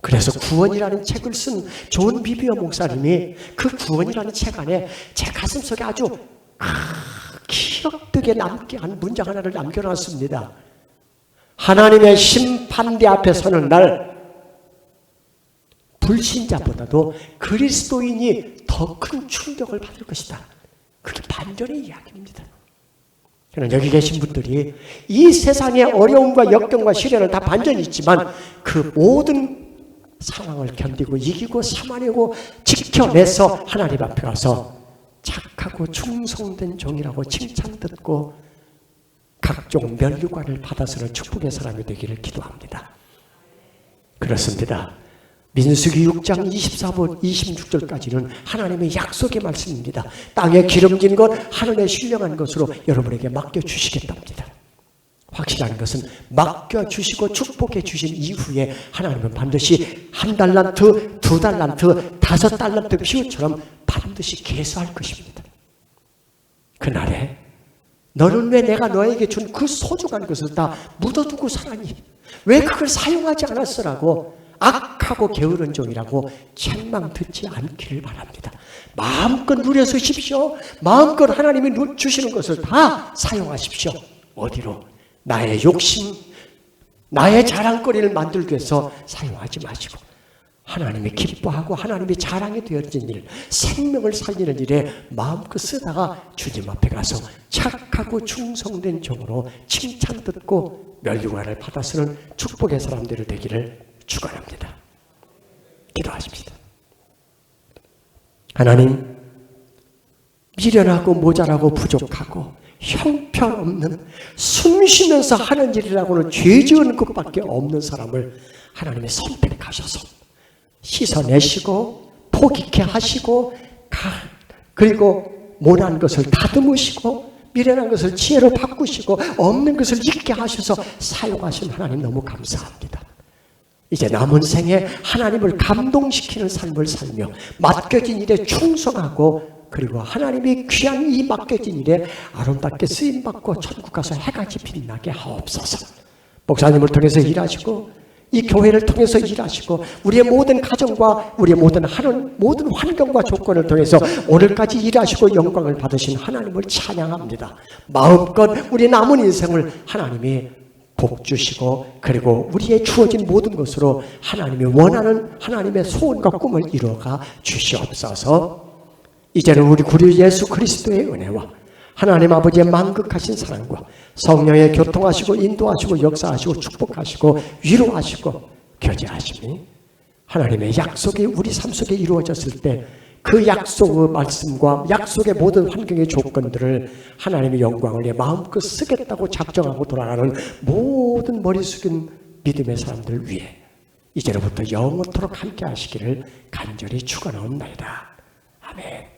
그래서 구원이라는 책을 쓴 존 비비어 목사님이 그 구원이라는 책 안에 제 가슴속에 아주 기억되게 남게 한 문장 하나를 남겨놨습니다. 하나님의 심판대 앞에 서는 날 불신자보다도 그리스도인이 더 큰 충격을 받을 것이다. 그게 반전의 이야기입니다. 저는 여기 계신 분들이 이 세상의 어려움과 역경과 시련은 다 반전이 있지만 그 모든 상황을 견디고 이기고 참아내고 지켜내서 하나님 앞에 와서 착하고 충성된 종이라고 칭찬 듣고 각종 면류관을 받아서는 축복의 사람이 되기를 기도합니다. 그렇습니다. 민수기 6장 24절 26절까지는 하나님의 약속의 말씀입니다. 땅에 기름진 것 하늘에 신령한 것으로 여러분에게 맡겨주시겠답니다. 확실한 것은 맡겨주시고 축복해 주신 이후에 하나님은 반드시 1달란트, 2달란트, 5달란트 비유처럼 반드시 계수할 것입니다. 그날에 너는 왜 내가 너에게 준 그 소중한 것을 다 묻어두고 살았니? 왜 그걸 사용하지 않았으라고 악하고 게으른 종이라고 책망 듣지 않기를 바랍니다. 마음껏 누려쓰십시오. 마음껏 하나님이 주시는 것을 다 사용하십시오. 어디로? 나의 욕심, 나의 자랑거리를 만들기 위해서 사용하지 마시고 하나님이 기뻐하고 하나님이 자랑이 되어진 일, 생명을 살리는 일에 마음껏 쓰다가 주님 앞에 가서 착하고 충성된 종으로 칭찬 듣고 면류관을 받아 쓰는 축복의 사람들이 되기를 축원합니다. 기도하십시다. 하나님, 미련하고 모자라고 부족하고 형편없는 숨 쉬면서 하는 일이라고는 죄 지은 것밖에 없는 사람을 하나님이 선택하셔서 씻어내시고 포기케 하시고 그리고 못한 것을 다듬으시고 미련한 것을 지혜로 바꾸시고 없는 것을 있게 하셔서 사용하신 하나님 너무 감사합니다. 이제 남은 생에 하나님을 감동시키는 삶을 살며 맡겨진 일에 충성하고 그리고 하나님이 귀한 이 맡겨진 일에 아름답게 쓰임받고 천국 가서 해같이 빛나게 하옵소서. 목사님을 통해서 일하시고 이 교회를 통해서 일하시고 우리의 모든 가정과 우리의 모든 환경과 조건을 통해서 오늘까지 일하시고 영광을 받으신 하나님을 찬양합니다. 마음껏 우리 남은 인생을 하나님이 복 주시고 그리고 우리의 주어진 모든 것으로 하나님이 원하는 하나님의 소원과 꿈을 이루어가 주시옵소서. 이제는 우리 구주 예수 그리스도의 은혜와 하나님 아버지의 만극하신 사랑과 성령의 교통하시고 인도하시고 역사하시고 축복하시고 위로하시고 교제하심이 하나님의 약속이 우리 삶 속에 이루어졌을 때 그 약속의 말씀과 약속의 모든 환경의 조건들을 하나님의 영광을 위해 마음껏 쓰겠다고 작정하고 돌아가는 모든 머리 숙인 믿음의 사람들 위해 이제로부터 영원토록 함께 하시기를 간절히 축원하옵나이다. 아멘.